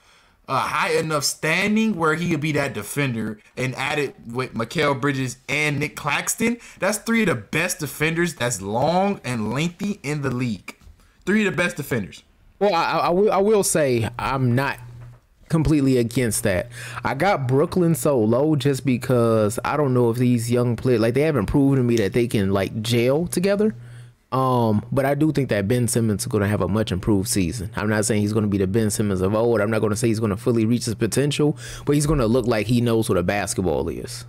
a high enough standing where he'll be that defender. And added with Mikal Bridges and Nick Claxton, that's 3 of the best defenders that's long and lengthy in the league. 3 of the best defenders. Well, I will say I'm not completely against that. I got Brooklyn so low just because I don't know if these young players, like, they haven't proven to me that they can, like, gel together. But I do think that Ben Simmons is going to have a much improved season. I'm not saying he's going to be the Ben Simmons of old. I'm not going to say he's going to fully reach his potential, but he's going to look like he knows what a basketball is.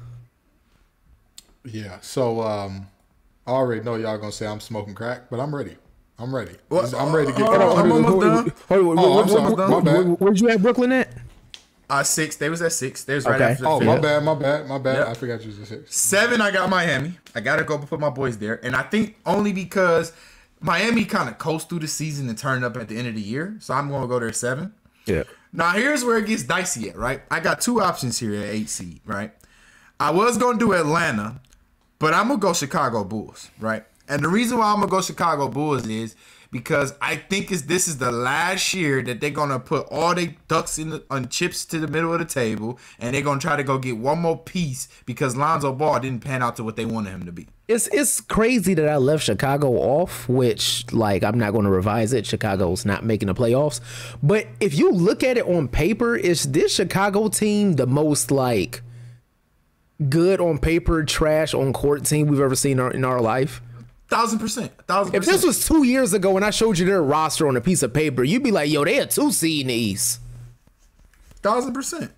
Yeah. So I already know y'all gonna say I'm smoking crack, but I'm ready. I'm ready. I'm ready to get. I'm almost done. My bad. Where'd you have Brooklyn at? 6. They was at 6. They was right after the Oh, fifth. my bad. Yep. I forgot you was at 6. 7, I got Miami. I gotta go put my boys there, and I think only because Miami kind of coast through the season and turn up at the end of the year, so I'm gonna go there at 7. Yeah. Now here's where it gets dicey at, right? I got 2 options here at 8 seed, right? I was gonna do Atlanta, but I'm gonna go Chicago Bulls, right? And the reason why I'm gonna go Chicago Bulls is because I think this is the last year that they're gonna put all their ducks on chips to the middle of the table, and they're gonna try to go get one more piece because Lonzo Ball didn't pan out to what they wanted him to be. It's crazy that I left Chicago off, which, like, I'm not going to revise it. Chicago's not making the playoffs. But if you look at it on paper, is this Chicago team the most, like, good on paper, trash on court team we've ever seen in our life? 1,000%. If this was 2 years ago and I showed you their roster on a piece of paper, you'd be like, yo, they a 2 seed in the East. 1,000%.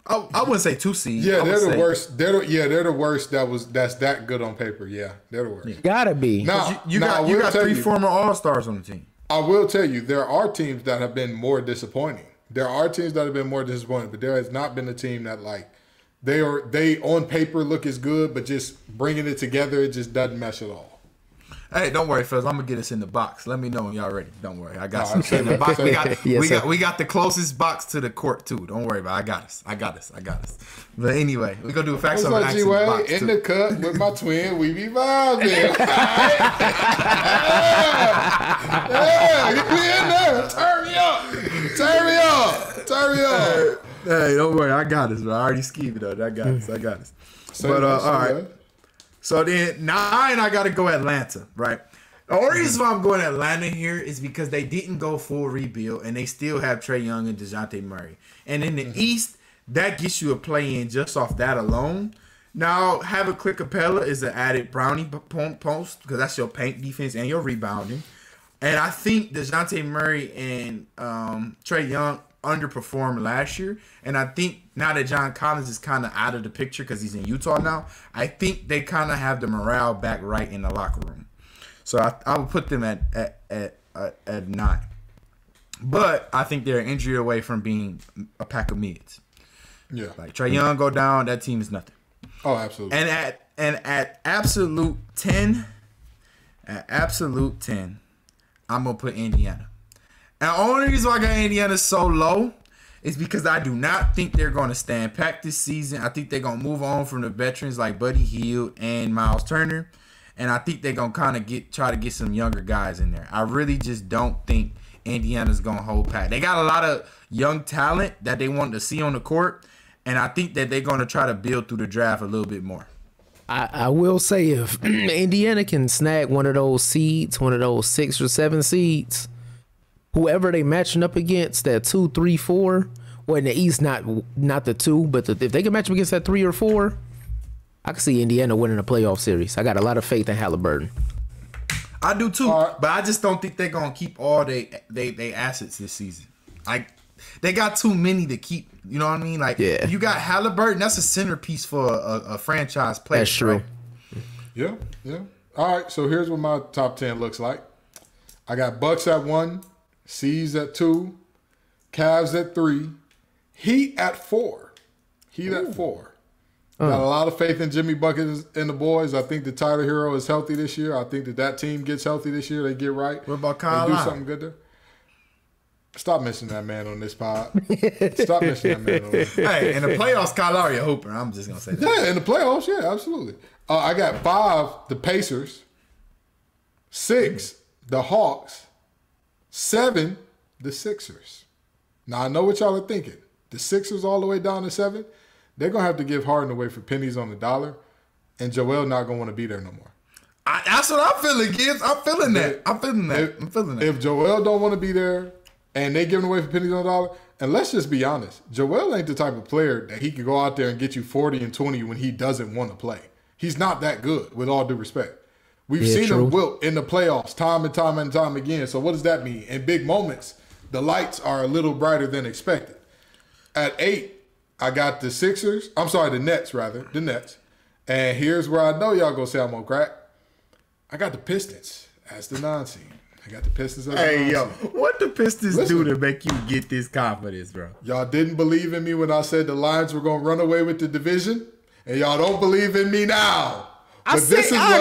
I wouldn't say 2 seed. Yeah, they're the worst. They're the worst. That's that good on paper. Yeah, they're the worst. Yeah. Gotta be. Now, You got 3 former All-Stars on the team. I will tell you, there are teams that have been more disappointing. But there has not been a team that, like, they on paper look as good, but just bringing it together, it just doesn't mesh at all. Hey, don't worry, fellas. I'm gonna get us in the box. Let me know when y'all ready. Don't worry, I got some in the box. We got the closest box to the court too. Don't worry about it. I got us. But anyway, we gonna do a fact on the box in the cut with my twin. We be vibing. Yeah, we in there. Turn me up. Hey, don't worry, I got us, bro. I already schemed it up. I got us. But all right. So then 9, I got to go Atlanta, right? The only reason why I'm going Atlanta here is because they didn't go full rebuild, and they still have Trae Young and DeJounte Murray. And in the East, that gets you a play-in just off that alone. Now, having Clint Capella is an added brownie post because that's your paint defense and your rebounding. And I think DeJounte Murray and Trae Young underperformed last year, and I think now that John Collins is kind of out of the picture because he's in Utah now, I think they kind of have the morale back right in the locker room. So I would put them at 9, but I think they're an injury away from being a pack of mids. Yeah, like Trae Young go down, that team is nothing. Oh, absolutely. And at absolute 10, I'm gonna put Indiana. And the only reason why I got Indiana so low is because I do not think they're going to stand pat this season. I think they're going to move on from the veterans like Buddy Hield and Miles Turner. And I think they're going to kind of try to get some younger guys in there. I really just don't think Indiana's going to hold pat. They got a lot of young talent that they want to see on the court. And I think that they're going to try to build through the draft a little bit more. I will say if Indiana can snag one of those seeds, one of those 6 or 7 seeds, whoever they matching up against, that 2, 3, 4, well in the East not the 2, but if they can match up against that 3 or 4, I can see Indiana winning a playoff series. I got a lot of faith in Halliburton. I do too, but I just don't think they're gonna keep all they assets this season. They got too many to keep. You know what I mean? Like, you got Halliburton. That's a centerpiece for a franchise player. That's true. Right? Yeah. All right, so here's what my top 10 looks like. I got Bucks at 1, C's at 2, Cavs at 3, Heat at 4. At 4. Got a lot of faith in Jimmy Buckets and the boys. I think that Tyler Hero is healthy this year. I think that team gets healthy this year. They get right. What about Kyle? They do something good there. Stop missing that man on this pod. Stop missing that man on this. Hey, in the playoffs, Kyle Lowry a hooper. I'm just going to say that. Yeah, in the playoffs, yeah, absolutely. I got 5, the Pacers. 6, the Hawks. 7, the Sixers. Now, I know what y'all are thinking. The Sixers all the way down to 7. They're going to have to give Harden away for pennies on the dollar, and Joel not going to want to be there no more. That's what I'm feeling, Gibbs. I'm feeling that. If Joel don't want to be there and they giving away for pennies on the dollar, and let's just be honest, Joel ain't the type of player that he could go out there and get you 40 and 20 when he doesn't want to play. He's not that good, with all due respect. We've seen him wilt in the playoffs time and time again. So what does that mean? In big moments, the lights are a little brighter than expected. At 8, I got the Sixers. I'm sorry, the Nets, rather. The Nets. And here's where I know y'all gonna say I'm on crack. I got the Pistons as the 9 seed. I got the Pistons as the 9 seed. Hey, yo, what the Pistons do to make you get this confidence, bro? Y'all didn't believe in me when I said the Lions were gonna run away with the division, and y'all don't believe in me now. I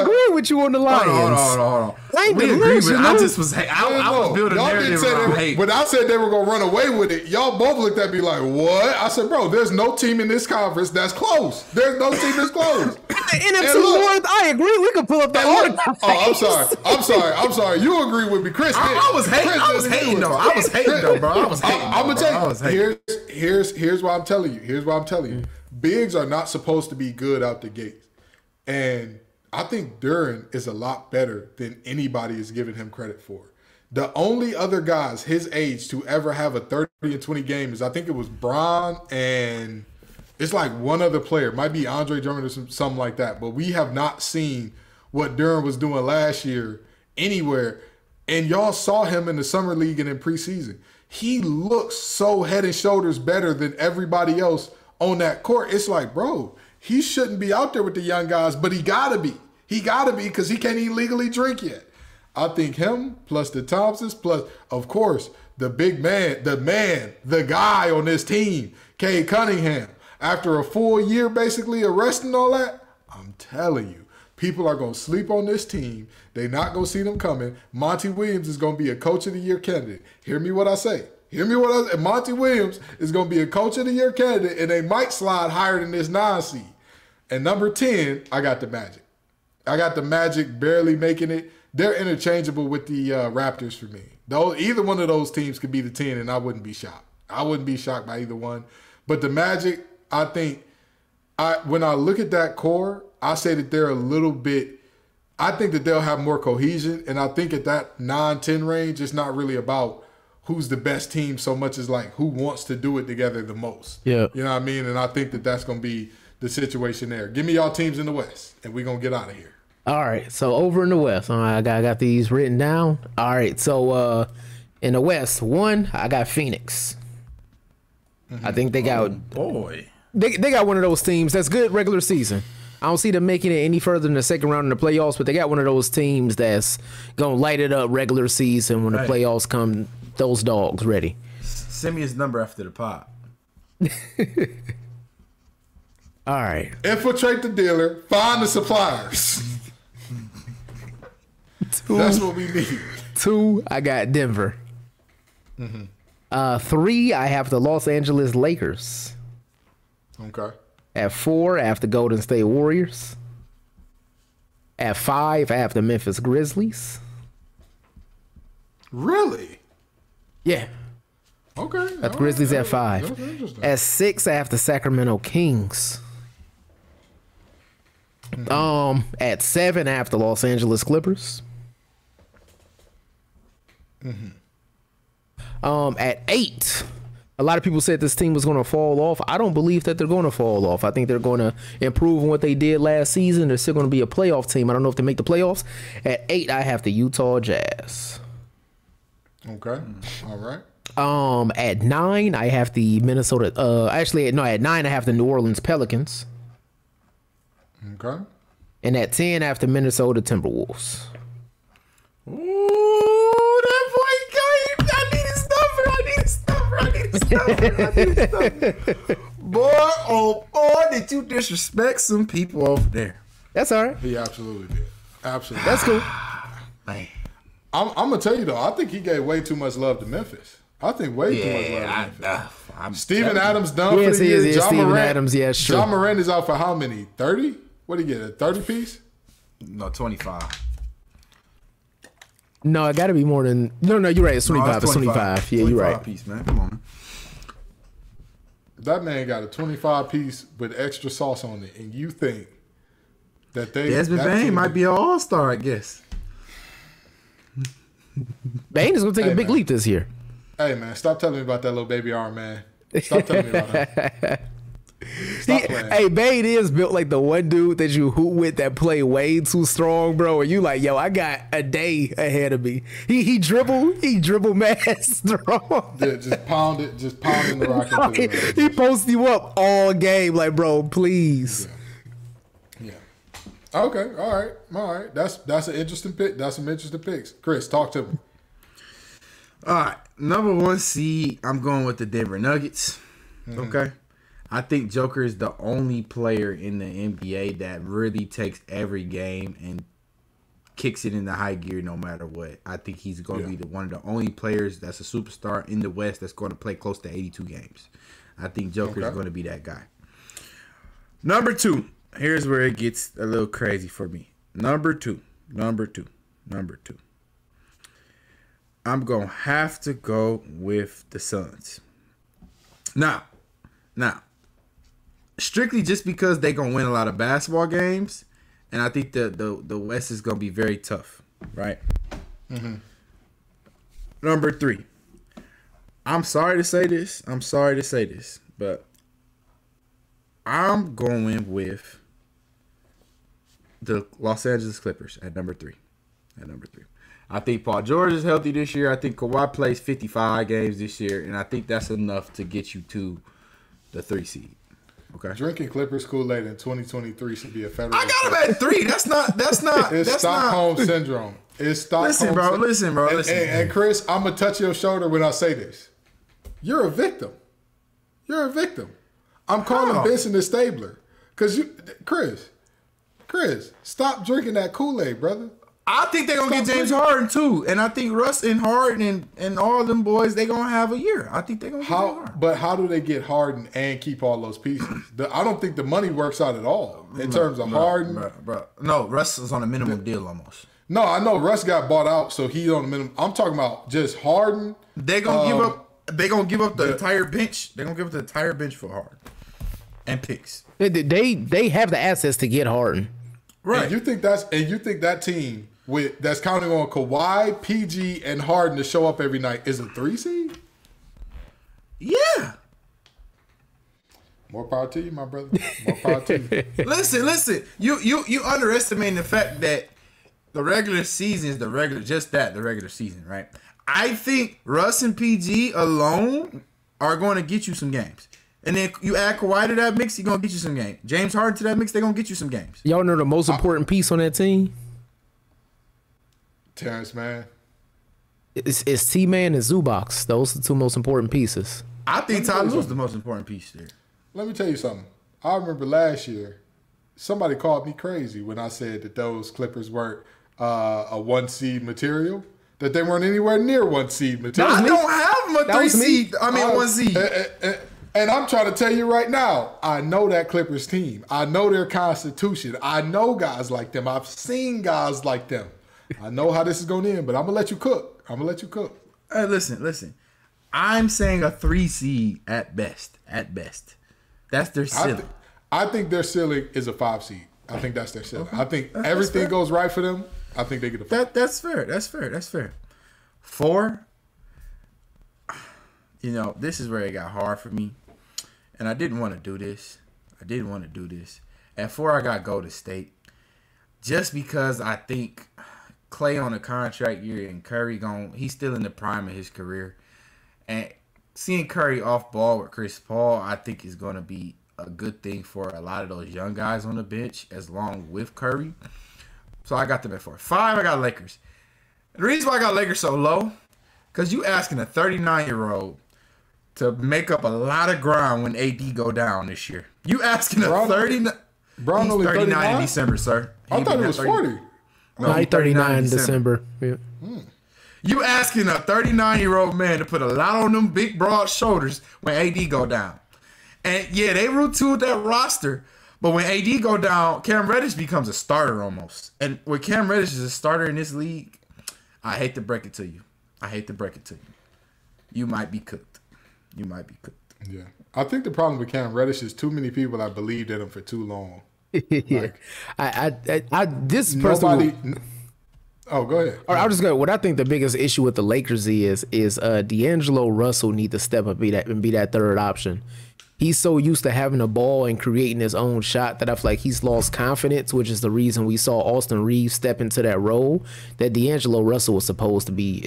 agree with you on the Lions. Hold on. I We agree with. I just was. I was building a narrative around hate. When I said they were gonna run away with it, y'all both looked at me like, "What?" I said, "Bro, there's no team in this conference that's close. There's no team that's close." NFC North, I agree. We could pull up the article. Oh, I'm sorry. You agree with me, Chris? I was hating though. I was hating, bro. I'm gonna tell you. Here's what I'm telling you. Bigs are not supposed to be good out the gate. And I think Duren is a lot better than anybody is giving him credit for. The only other guys his age to ever have a 30 and 20 game is, I think it was Bron, and it's like one other player. It might be Andre Drummond or something like that. But we have not seen what Duren was doing last year anywhere. And y'all saw him in the summer league and in preseason. He looks so head and shoulders better than everybody else on that court. It's like, bro, he shouldn't be out there with the young guys, but he gotta be. He gotta be, because he can't even legally drink yet. I think him plus the Thompsons plus, of course, the big man, the guy on this team, Cade Cunningham. After a full year basically arresting all that, I'm telling you, people are gonna sleep on this team. They're not gonna see them coming. Monty Williams is gonna be a Coach of the Year candidate. Hear me what I say. Monty Williams is going to be a Coach of the Year candidate, and they might slide higher than this 9 seed. And number 10, I got the Magic. I got the Magic barely making it. They're interchangeable with the Raptors for me. Either one of those teams could be the 10, and I wouldn't be shocked. I wouldn't be shocked by either one. But the Magic, I think, when I look at that core, I say that they're a little bit – I think that they'll have more cohesion, and I think at that 9-10 range, it's not really about – who's the best team so much as like who wants to do it together the most. Yeah. You know what I mean? And I think that that's going to be the situation there. Give me y'all teams in the West, and we're going to get out of here. All right. So over in the West, I got these written down. All right. So in the West, 1, I got Phoenix. I think they got they got one of those teams that's good regular season. I don't see them making it any further than the second round in the playoffs, but they got one of those teams that's going to light it up regular season when the playoffs come. Those dogs ready. Send me his number after the pod. All right. Infiltrate the dealer. Find the suppliers. 2, that's what we need. 2, I got Denver. 3, I have the Los Angeles Lakers. Okay. At 4, I have the Golden State Warriors. At 5, I have the Memphis Grizzlies. Really? Yeah. Okay. Got the Grizzlies at 5. At 6, I have the Sacramento Kings. At 7, I have the Los Angeles Clippers. At 8, a lot of people said this team was going to fall off. I don't believe that they're going to fall off. I think they're going to improve on what they did last season. They're still going to be a playoff team. I don't know if they make the playoffs. At 8, I have the Utah Jazz. Okay. All right. At 9, I have the Minnesota. At 9, I have the New Orleans Pelicans. Okay. And at 10, I have the Minnesota Timberwolves. Ooh, that boy got him. I need his number. Boy, oh boy, did you disrespect some people over there? That's all right. He absolutely did. Absolutely. That's cool. Man. I'm gonna tell you though, I think he gave way too much love to Memphis. I think way too much love to Memphis. Steven Adams done for the year. Yes, Steven Adams, yeah, sure. John Moran is out for how many? 30? What did he get? A 30 piece? No, 25. No, it got to be more than. No, you're right. It's 25. No, it's 25. Yeah, you're right. Piece, man. Come on. That man got a 25 piece with extra sauce on it, and you think that Desmond Bain might be an all-star, I guess. Bain is going to take a big leap this year. Hey, man, stop telling me about that little baby arm, man. Stop telling me about that. Hey, Bain is built like the one dude that you hoot with that play way too strong, bro. And you like, yo, I got a day ahead of me. He dribble mad strong. Yeah, just pounding the rock into the He posts you up all game, like, bro, please. Yeah. Okay. All right. That's an interesting pick. That's some interesting picks. Chris, talk to me. All right, number 1 seed, I'm going with the Denver Nuggets. Okay. I think Joker is the only player in the NBA that really takes every game and kicks it into high gear no matter what. I think he's going to be one of the only players that's a superstar in the West that's going to play close to 82 games. I think Joker is going to be that guy. Number 2, here's where it gets a little crazy for me. Number two. I'm going to have to go with the Suns. Now, strictly just because they're going to win a lot of basketball games, and I think the West is going to be very tough, right? Number 3. I'm sorry to say this, but I'm going with the Los Angeles Clippers at number 3. I think Paul George is healthy this year. I think Kawhi plays 55 games this year, and I think that's enough to get you to the 3 seed. Okay. Drinking Clippers Kool-Aid in 2023 should be a federal. I got him at 3. That's not. It's Stockholm syndrome. It's Stockholm. Listen, bro. And Chris, I'm gonna touch your shoulder when I say this. You're a victim. I'm calling Benson the Stabler because Chris, stop drinking that Kool-Aid, brother. I think they're going to get James Harden, too. And I think Russ and Harden and all them boys, they're going to have a year. I think they're going to get Harden. But how do they get Harden and keep all those pieces? I don't think the money works out at all in terms of Harden. Bro. No, Russ is on a minimum deal almost. No, I know Russ got bought out, so he's on the minimum. I'm talking about just Harden. They're going to give up. They're going to give up the entire bench. They're going to give up the entire bench for Harden and picks. They have the assets to get Harden. Right. And you think that team that's counting on Kawhi, PG, and Harden to show up every night is a 3 seed? Yeah. More power to you, my brother. More power to you. Listen. You underestimating the fact that the regular season is the regular season, right? I think Russ and PG alone are going to get you some games. And then you add Kawhi to that mix, he's going to get you some games. James Harden to that mix, they're going to get you some games. Y'all know the most important piece on that team? Terrence Mann. It's T-Man and Zubox. Those are the 2 most important pieces. I think Ty Lue's the most important piece there. Let me tell you something. I remember last year, somebody called me crazy when I said that those Clippers weren't a 1 seed material. That they weren't anywhere near 1 seed material. I don't have them a 3 seed. I mean, 1 seed. And I'm trying to tell you right now, I know that Clippers team. I know their constitution. I know guys like them. I've seen guys like them. I know how this is going to end, but I'm going to let you cook. Hey, listen. I'm saying a 3 seed at best. That's their ceiling. I think their ceiling is a 5 seed. I think that's their ceiling. Okay. I think That's everything fair. goes right for them. I think they get a 5. That's fair. That's fair. 4. You know, this is where it got hard for me, and I didn't want to do this. At 4, I got Golden State, just because I think Clay on a contract year and Curry he's still in the prime of his career, and seeing Curry off ball with Chris Paul, I think is going to be a good thing for a lot of those young guys on the bench, as long with Curry. So I got them at 4. 5, I got Lakers. The reason why I got Lakers so low, because you asking a 39-year-old to make up a lot of ground when AD go down this year. You asking a 39. Brown He's only 39 in December, sir. I thought it was 40. No, he 39 in December. Yeah. You asking a 39-year-old man to put a lot on them big, broad shoulders when AD go down. And, yeah, they retooled that roster. But when AD go down, Cam Reddish becomes a starter almost. And when Cam Reddish is a starter in this league, I hate to break it to you. You might be cooked. Yeah. I think the problem with Cam Reddish is too many people have believed in him for too long. Yeah. This Nobody. person. Oh, go ahead. I'll just go. What I think the biggest issue with the Lakers is D'Angelo Russell need to step up and be that third option. He's so used to having a ball and creating his own shot that I feel like he's lost confidence, which is the reason we saw Austin Reeves step into that role that D'Angelo Russell is supposed to be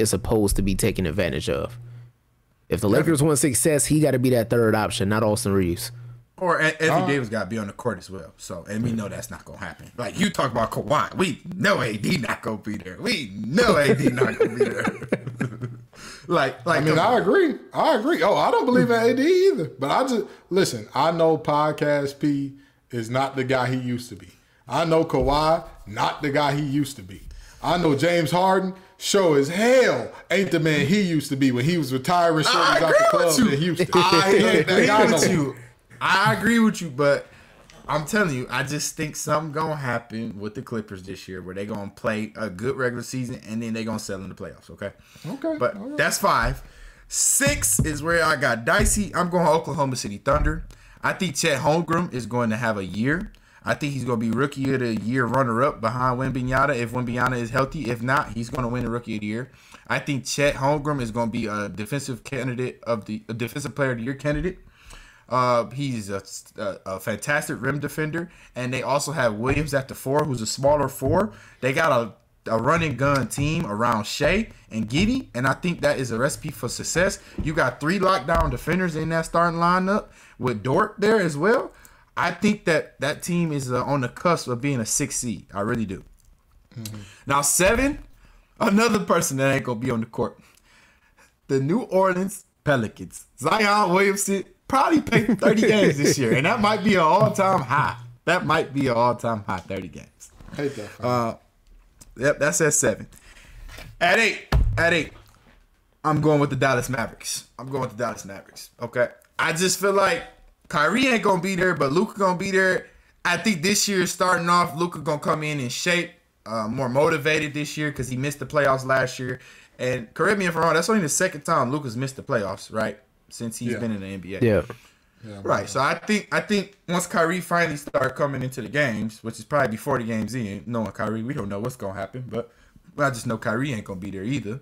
taking advantage of. If the Lakers want success, he got to be that third option, not Austin Reeves. Or Anthony Davis got to be on the court as well. So, and we know that's not going to happen. Like, you talk about Kawhi. We know AD not going to be there. We know AD not going to be there. I mean, I agree. Oh, I don't believe in AD either. But listen, I know Podcast P is not the guy he used to be. I know Kawhi, not the guy he used to be. I know James Harden, sure as hell ain't the man he used to be when he was retiring shorties out the club in Houston. I agree with you, but I'm telling you, I just think something gonna happen with the Clippers this year where they gonna play a good regular season and then they gonna sell in the playoffs. Okay. But right. That's 5. 6 is where I got dicey. I'm going Oklahoma City Thunder. I think Chet Holmgren is going to have a year. I think he's going to be Rookie of the Year runner-up behind Wembanyama if Wembanyama is healthy. If not, he's going to win the Rookie of the Year. I think Chet Holmgren is going to be a defensive Player of the Year candidate. He's a fantastic rim defender, and they also have Williams at the 4, who's a smaller 4. They got a running gun team around Shea and Giddey, and I think that is a recipe for success. You got 3 lockdown defenders in that starting lineup with Dort there as well. I think that team is on the cusp of being a 6 seed. I really do. Mm-hmm. Now 7, another person that ain't gonna be on the court. The New Orleans Pelicans. Zion Williamson probably played 30 games this year, and that might be an all-time high. 30 games. Hate that. Yep, that's at 7. At 8, I'm going with the Dallas Mavericks. Okay. I just feel like Kyrie ain't gonna be there, but Luka gonna be there. I think this year starting off, Luka gonna come in shape, more motivated this year because he missed the playoffs last year. And correct me if I'm wrong, that's only the second time Luka's missed the playoffs, right? Since he's been in the NBA. Yeah. Right. So I think once Kyrie finally start coming into the games, which is probably be 40 games in, knowing Kyrie, we don't know what's gonna happen, but I just know Kyrie ain't gonna be there either.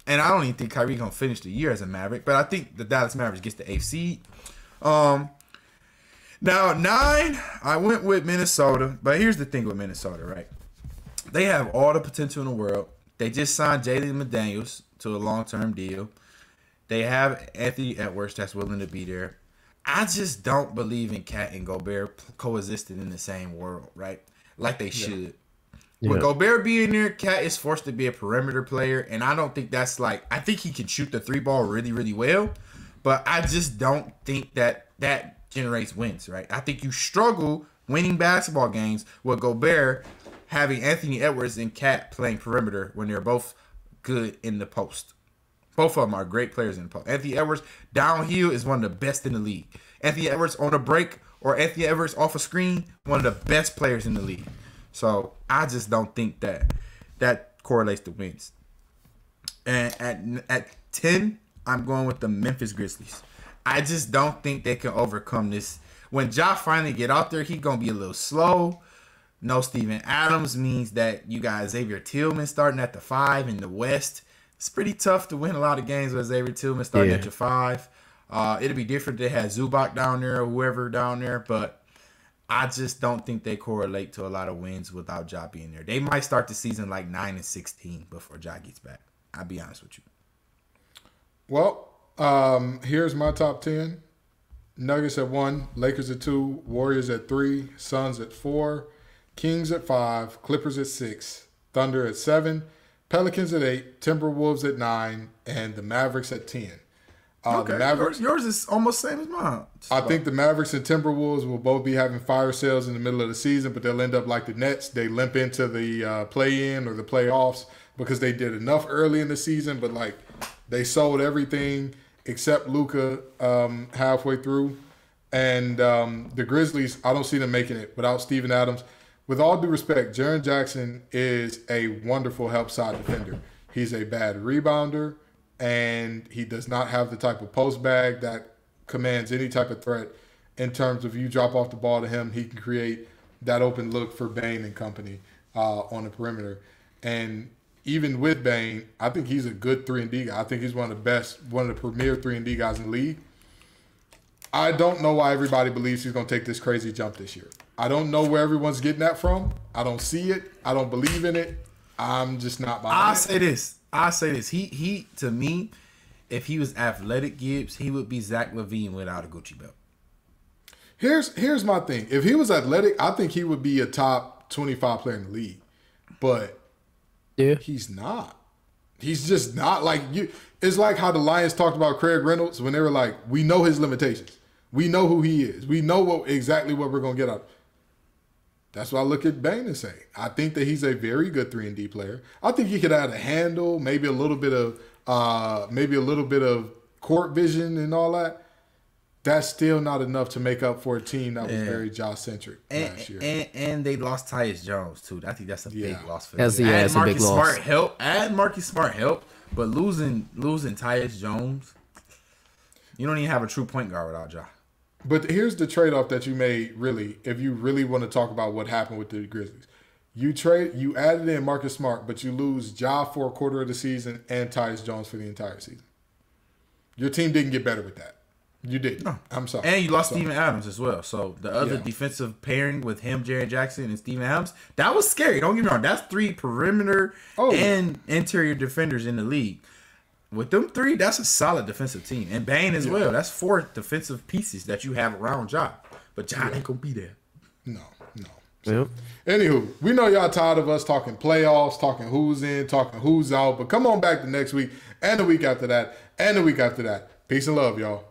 And I don't even think Kyrie gonna finish the year as a Maverick, but I think the Dallas Mavericks gets the 8th seed. Now 9, I went with Minnesota, but here's the thing with Minnesota, right? They have all the potential in the world. They just signed Jalen McDaniels to a long-term deal. They have Anthony Edwards that's willing to be there. I just don't believe in Cat and Gobert coexisting in the same world, right? Like they should. Yeah. With Gobert being there, Cat is forced to be a perimeter player, and I don't think that's I think he can shoot the 3 ball really, really well, but I just don't think that generates wins, right? I think you struggle winning basketball games with Gobert having Anthony Edwards and Cat playing perimeter when they're both good in the post. Both of them are great players in the post. Anthony Edwards downhill is one of the best in the league. Anthony Edwards on a break or Anthony Edwards off a screen, one of the best players in the league. So I just don't think that correlates to wins. And at 10, I'm going with the Memphis Grizzlies. I just don't think they can overcome this. when Ja finally get out there, he gonna be a little slow. No Steven Adams means that you got Xavier Tillman starting at the 5 in the West. It's pretty tough to win a lot of games with Xavier Tillman starting at your 5. It'll be different. They had Zubac down there or whoever down there, but I just don't think they correlate to a lot of wins without Ja being there. They might start the season like 9-16 before Ja gets back. I'll be honest with you. Well, here's my top 10. Nuggets at 1, Lakers at 2, Warriors at 3, Suns at 4, Kings at 5, Clippers at 6, Thunder at 7, Pelicans at 8, Timberwolves at 9, and the Mavericks at 10. Okay, The Mavericks, yours is almost same as mine. I think the Mavericks and Timberwolves will both be having fire sales in the middle of the season, but they'll end up like the Nets. They limp into the play-in or the playoffs because they did enough early in the season, but like they sold everything except Luka halfway through. And the Grizzlies, I don't see them making it without Steven Adams. With all due respect, Jaren Jackson is a wonderful help side defender. He's a bad rebounder, and he does not have the type of post bag that commands any type of threat in terms of you drop off the ball to him, he can create that open look for Bane and company on the perimeter. And even with Bane, I think he's a good 3-and-D guy. I think he's one of the premier 3-and-D guys in the league. I don't know why everybody believes he's going to take this crazy jump this year. I don't know where everyone's getting that from. I don't see it. I don't believe in it. I'm just not buying it. I say this. He to me, if he was athletic Gibbs, he would be Zach LaVine without a Gucci belt. Here's my thing. If he was athletic, I think he would be a top 25 player in the league. But he's not. He's just not like you. It's like how the Lions talked about Craig Reynolds when they were like, we know his limitations. We know who he is. We know exactly what we're going to get out of him. That's why I look at Bane and say, I think that he's a very good 3-and-D player. I think he could add a handle, maybe a little bit of court vision and all that. That's still not enough to make up for a team that was very Josh-centric last year. And they lost Tyus Jones, too. I think that's a big loss for them. That's a big loss. Add Marcus Smart help, but losing Tyus Jones, you don't even have a true point guard without Ja. But here's the trade-off that you made, really, if you really want to talk about what happened with the Grizzlies. You added in Marcus Smart, but you lose Ja for a quarter of the season and Tyus Jones for the entire season. Your team didn't get better with that. You didn't. No. I'm sorry. And you lost Steven Adams as well. So the other defensive pairing with him, Jaren Jackson, and Steven Adams, that was scary. Don't get me wrong. That's 3 perimeter and interior defenders in the league. With them 3, that's a solid defensive team. And Bane as well. That's 4 defensive pieces that you have around Ja. But Ja ain't going to be there. No. So, anywho, we know y'all tired of us talking playoffs, talking who's in, talking who's out. But come on back the next week and the week after that and the week after that. Peace and love, y'all.